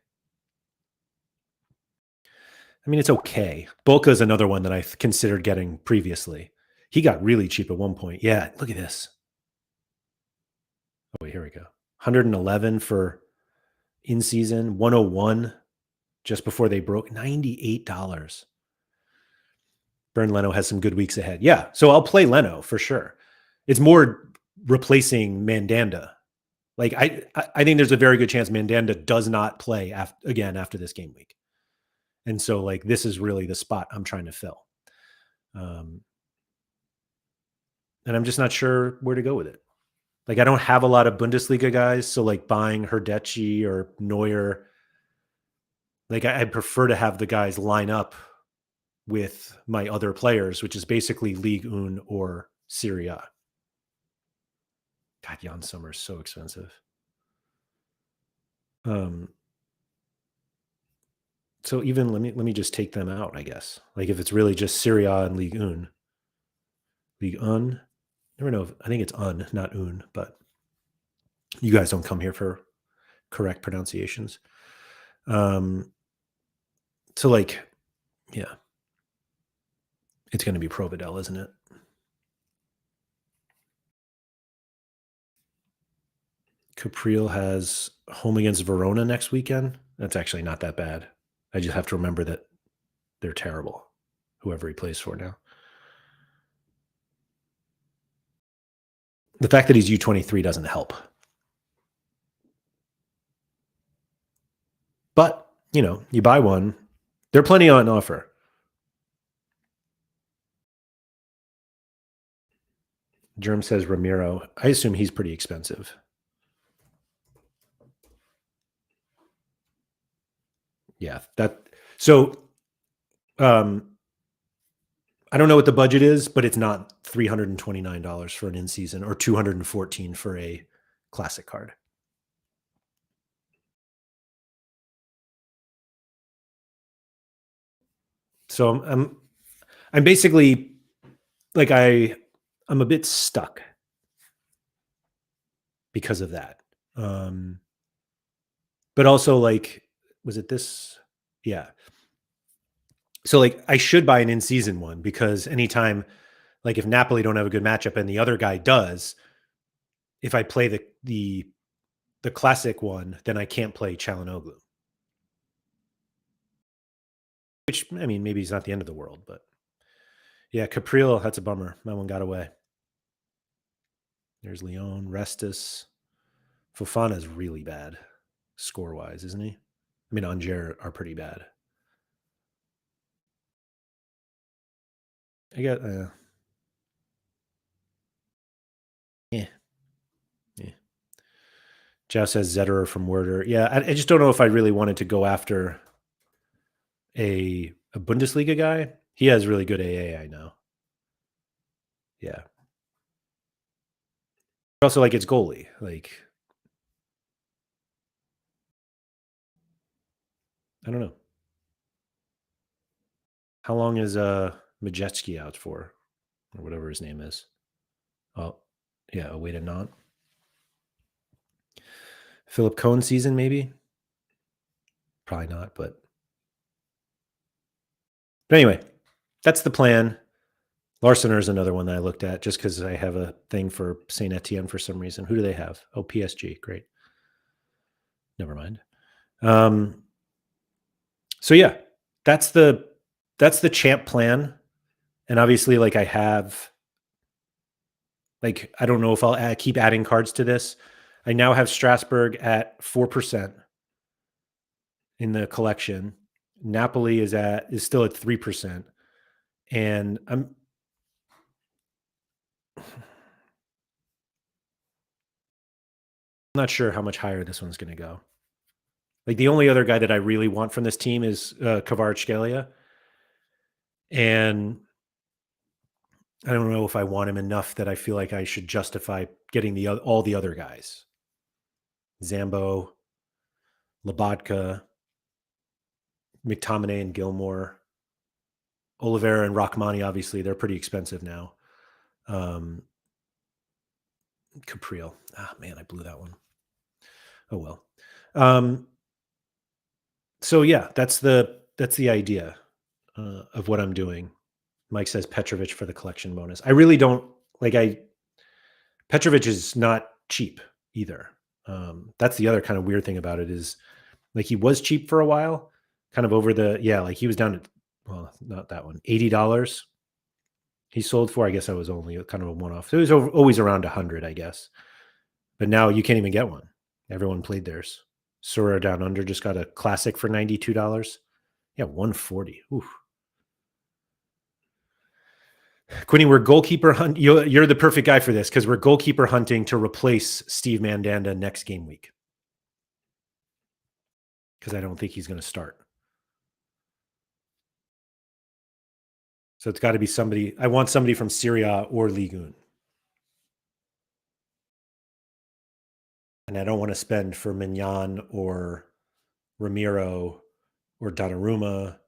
I mean, it's okay. Bolka is another one that I considered getting previously. He got really cheap at one point. Yeah, look at this. Oh, wait, here we go. 111 for in season, 101 just before they broke, $98. Burn Leno has some good weeks ahead. Yeah, so I'll play Leno for sure. It's more replacing Mandanda. Like I think there's a very good chance Mandanda does not play again after this game week. And so like this is really the spot I'm trying to fill. And I'm just not sure where to go with it. Like I don't have a lot of Bundesliga guys, so like buying Herdecci or Neuer, like I prefer to have the guys line up with my other players, which is basically Ligue 1 or Serie A. God, Jan Sommer is so expensive. So even let me just take them out, I guess. Like if it's really just Serie A and Ligue 1. Ligue 1. Never know. I think it's not un, but you guys don't come here for correct pronunciations. So like, yeah. It's going to be Providel, isn't it? Capriel has home against Verona next weekend. That's actually not that bad. I just have to remember that they're terrible, whoever he plays for now. The fact that he's U23 doesn't help. But, you know, you buy one, there are plenty on offer. Germ says Ramiro. I assume he's pretty expensive. Yeah, so I don't know what the budget is, but it's not $329 for an in-season or $214 for a classic card. So I'm basically like I'm a bit stuck because of that. But also like, was it this? Yeah. So like I should buy an in-season one because anytime, like if Napoli don't have a good matchup and the other guy does, if I play the classic one, then I can't play Çalhanoğlu. Which, I mean, maybe he's not the end of the world, but yeah, Capriel, that's a bummer. That one got away. There's Leon, Restus. Fofana's really bad score-wise, isn't he? I mean, Angers are pretty bad. I got, yeah. Jeff says Zetterer from Werder. Yeah, I just don't know if I really wanted to go after a Bundesliga guy. He has really good AA, I know. Yeah. Also, like, it's goalie. Like, I don't know. How long is Majewski out for? Or whatever his name is. Oh, yeah, away to Nantes. Philip Cohn season, maybe? Probably not, but anyway, that's the plan. Larsener is another one that I looked at just because I have a thing for Saint Etienne for some reason. Who do they have? Oh, PSG. Great. Never mind. So yeah, that's the champ plan. And obviously, like I have, like I don't know if I'll keep adding cards to this. I now have Strasbourg at 4% in the collection. Napoli is still at 3%, and I'm not sure how much higher this one's going to go. Like the only other guy that I really want from this team is Kvaratskhelia, and I don't know if I want him enough that I feel like I should justify getting all the other guys. Zambo, Lobotka, McTominay and Gilmore, Oliveira and Rachmani, obviously, they're pretty expensive now. Capriel. Ah, man, I blew that one. Oh, well. So, yeah, that's the idea of what I'm doing. Mike says Petrovic for the collection bonus. I really don't Petrovic is not cheap either. That's the other kind of weird thing about it is like he was cheap for a while, kind of over like he was down to, well, not that one, $80 he sold for. I guess that was only kind of a one-off. So it was always around 100, I guess. But now you can't even get one. Everyone played theirs. Sorare Down Under just got a classic for $92. Yeah, 140. Oof. Quinny, we're goalkeeper hunt. You're the perfect guy for this because we're goalkeeper hunting to replace Steve Mandanda next game week. Because I don't think he's going to start. So it's got to be somebody. I want somebody from Serie A or Ligue 1. And I don't want to spend for Mignon or Ramiro or Donnarumma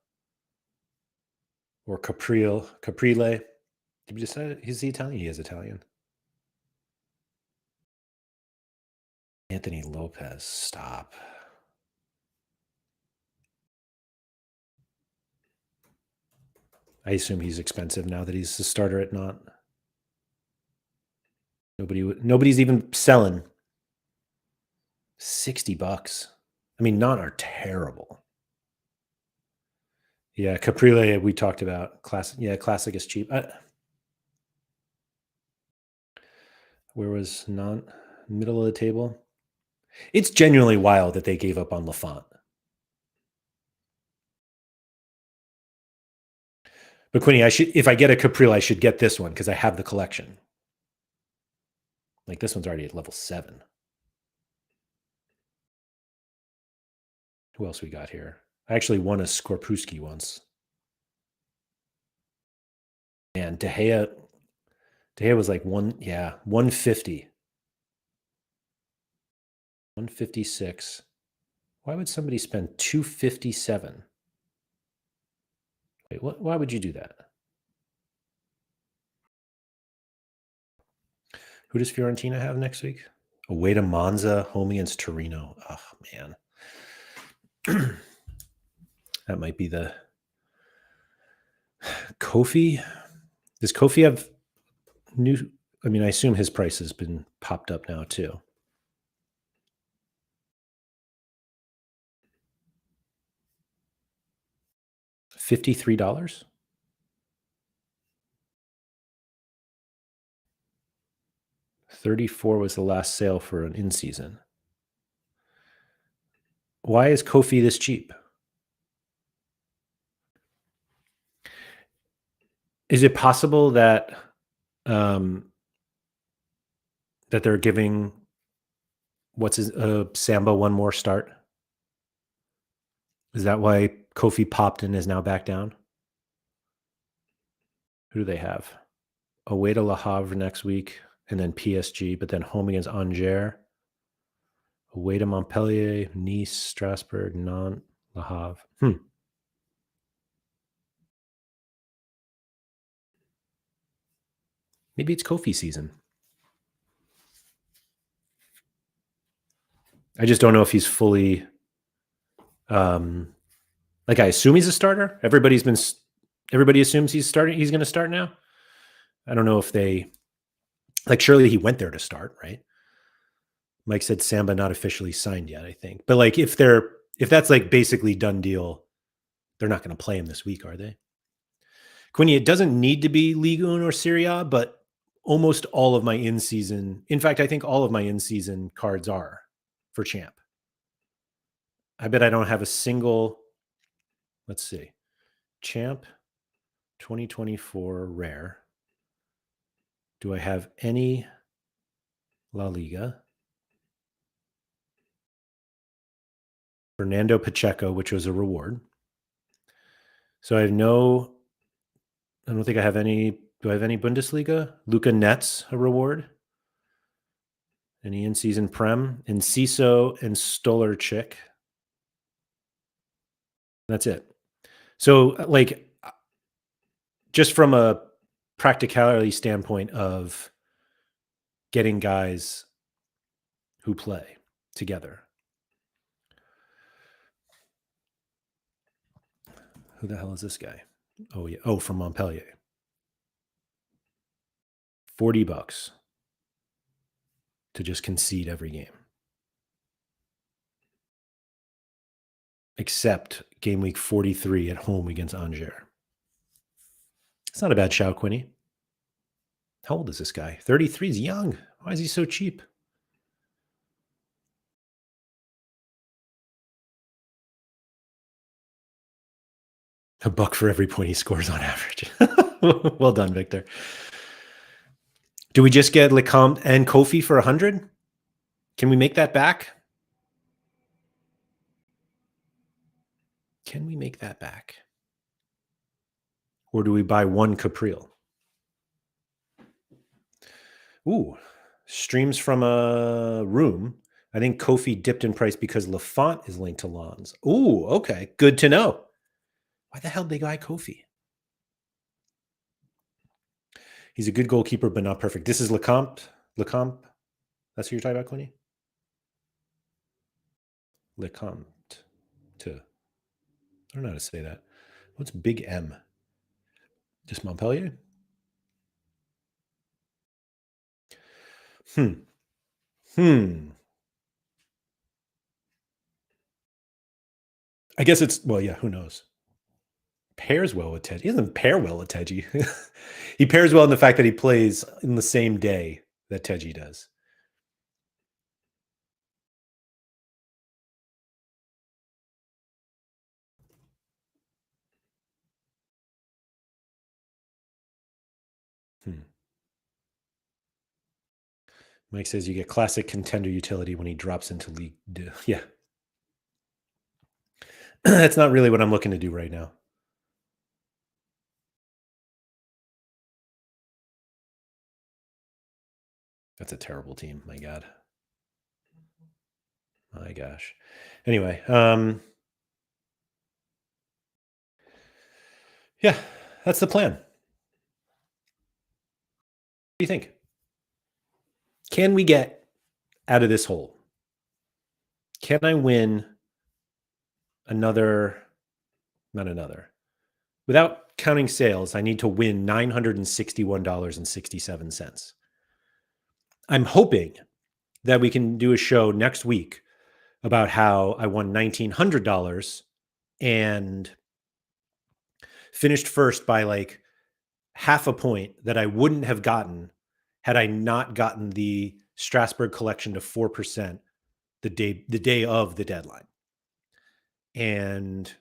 or Caprile. Did we decide he's Italian? He is Italian. Anthony Lopez. Stop. I assume he's expensive now that he's the starter at Nantes. Nobody's even selling. $60. I mean, Nantes are terrible. Yeah, Caprile we talked about. Classic. Yeah, classic is cheap. Where was Nantes? Middle of the table. It's genuinely wild that they gave up on Lafont. But Quinny, if I get a Caprile, I should get this one because I have the collection. Like this one's already at level 7. Who else we got here? I actually won a Skorpuski once. Man, De Gea was like 150. 156. Why would somebody spend 257? Wait, why would you do that? Who does Fiorentina have next week? Away to Monza, home against Torino. Oh, man. That might be the Kofi. Does Kofi have new? I mean, I assume his price has been popped up now too. $53? $34 was the last sale for an in-season. Why is Kofi this cheap? Is it possible that that they're giving Samba one more start? Is that why Kofi popped and is now back down? Who do they have? Away to Le Havre next week, and then PSG, but then home against Angers. Away to Montpellier, Nice, Strasbourg, Nantes, Le Havre. Maybe it's Kofi season. I just don't know if he's fully. Like I assume he's a starter. Everybody assumes he's starting. He's going to start now. I don't know if they like. Surely he went there to start, right? Mike said Samba not officially signed yet, I think. But like if that's like basically done deal, they're not going to play him this week, are they? Quinny, it doesn't need to be Ligue 1 or Serie A, but almost all of my in-season, in fact, I think all of my in-season cards are for champ. I bet I don't have a single, let's see, champ 2024 rare. Do I have any La Liga? Fernando Pacheco, which was a reward. So I have no, I don't think I have any. Do I have any Bundesliga? Luca Netz, a reward. Any in-season Prem? Enciso and Stolarczyk. That's it. So like just from a practicality standpoint of getting guys who play together. Who the hell is this guy? Oh yeah. Oh, from Montpellier. $40 to just concede every game. Except game week 43 at home against Angers. It's not a bad shout, Quinny. How old is this guy? 33 is young. Why is he so cheap? $1 for every point he scores on average. Well done, Victor. Do we just get Lecomte and Kofi for 100? Can we make that back? Can we make that back? Or do we buy one Capriel? Ooh, streams from a room. I think Kofi dipped in price because Lafont is linked to Lons. Ooh, okay. Good to know. Why the hell did they buy Kofi? He's a good goalkeeper, but not perfect. This is Lecomte. Lecomte. That's who you're talking about, Quinny? Lecomte. I don't know how to say that. What's big M? Just Montpellier? I guess it's, well, yeah, who knows? Pairs well with Teji. He doesn't pair well with Teji. He pairs well in the fact that he plays in the same day that Teji does. Mike says you get classic contender utility when he drops into League 2. Yeah. That's not really what I'm looking to do right now. That's a terrible team. My God. My gosh. Anyway, yeah, that's the plan. What do you think? Can we get out of this hole? Can I win another, not another? Without counting sales, I need to win $961.67. I'm hoping that we can do a show next week about how I won $1,900 and finished first by like half a point that I wouldn't have gotten had I not gotten the Strasbourg collection to 4% the day of the deadline. And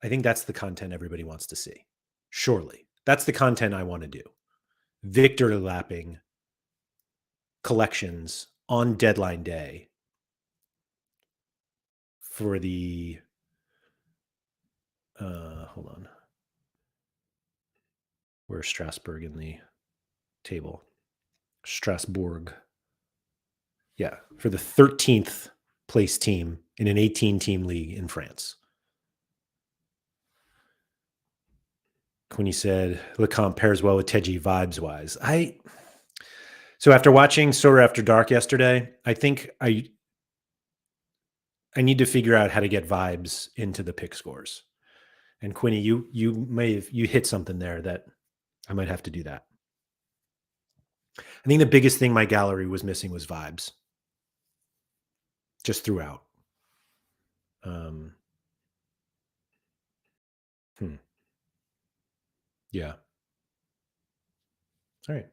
I think that's the content everybody wants to see. Surely. That's the content I want to do. Victory lapping collections on deadline day for the hold on. Where's Strasbourg in the table? Strasbourg. Yeah, for the 13th place team in an 18-team league in France. Quinny said, Lecomte pairs well with Teji vibes-wise. So after watching Sorare After Dark yesterday, I think I need to figure out how to get vibes into the pick scores. And Quinny, you hit something there that I might have to do that. I think the biggest thing my gallery was missing was vibes. Just throughout. Um, Yeah. All right.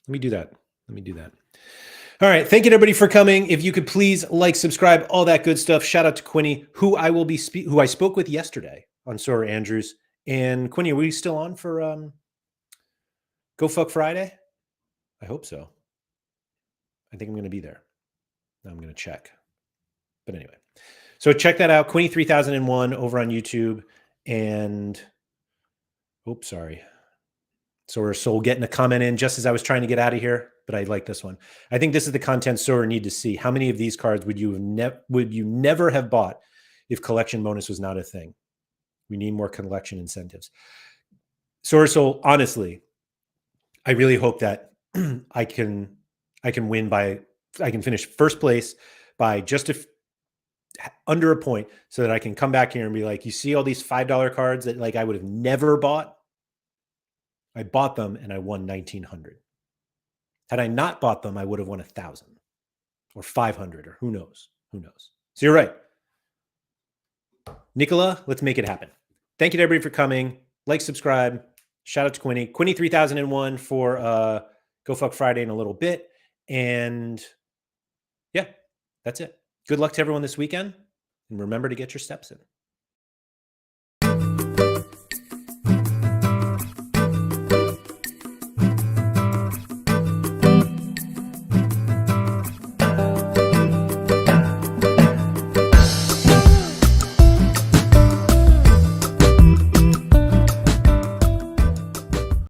Let me do that. All right. Thank you, everybody, for coming. If you could please like, subscribe, all that good stuff. Shout out to Quinny, who I spoke with yesterday on Sorare Andrews. And Quinny, are we still on for Go Fuck Friday? I hope so. I think I'm going to be there. I'm going to check. But anyway, so check that out. Quinny 3001 over on YouTube. And oops, sorry. Sorare Soul getting a comment in just as I was trying to get out of here, but I like this one. I think this is the content Sorare need to see. How many of these cards would you never have bought if collection bonus was not a thing? We need more collection incentives. Sorare Soul, honestly, I really hope that I can finish first place by just under a point, so that I can come back here and be like, you see all these $5 cards that like I would have never bought. I bought them and I won 1,900. Had I not bought them, I would have won 1,000 or 500 or who knows. So you're right. Nicola, let's make it happen. Thank you to everybody for coming. Like, subscribe. Shout out to Quinny. Quinny 3001 for Go Fuck Friday in a little bit. And yeah, that's it. Good luck to everyone this weekend. And remember to get your steps in.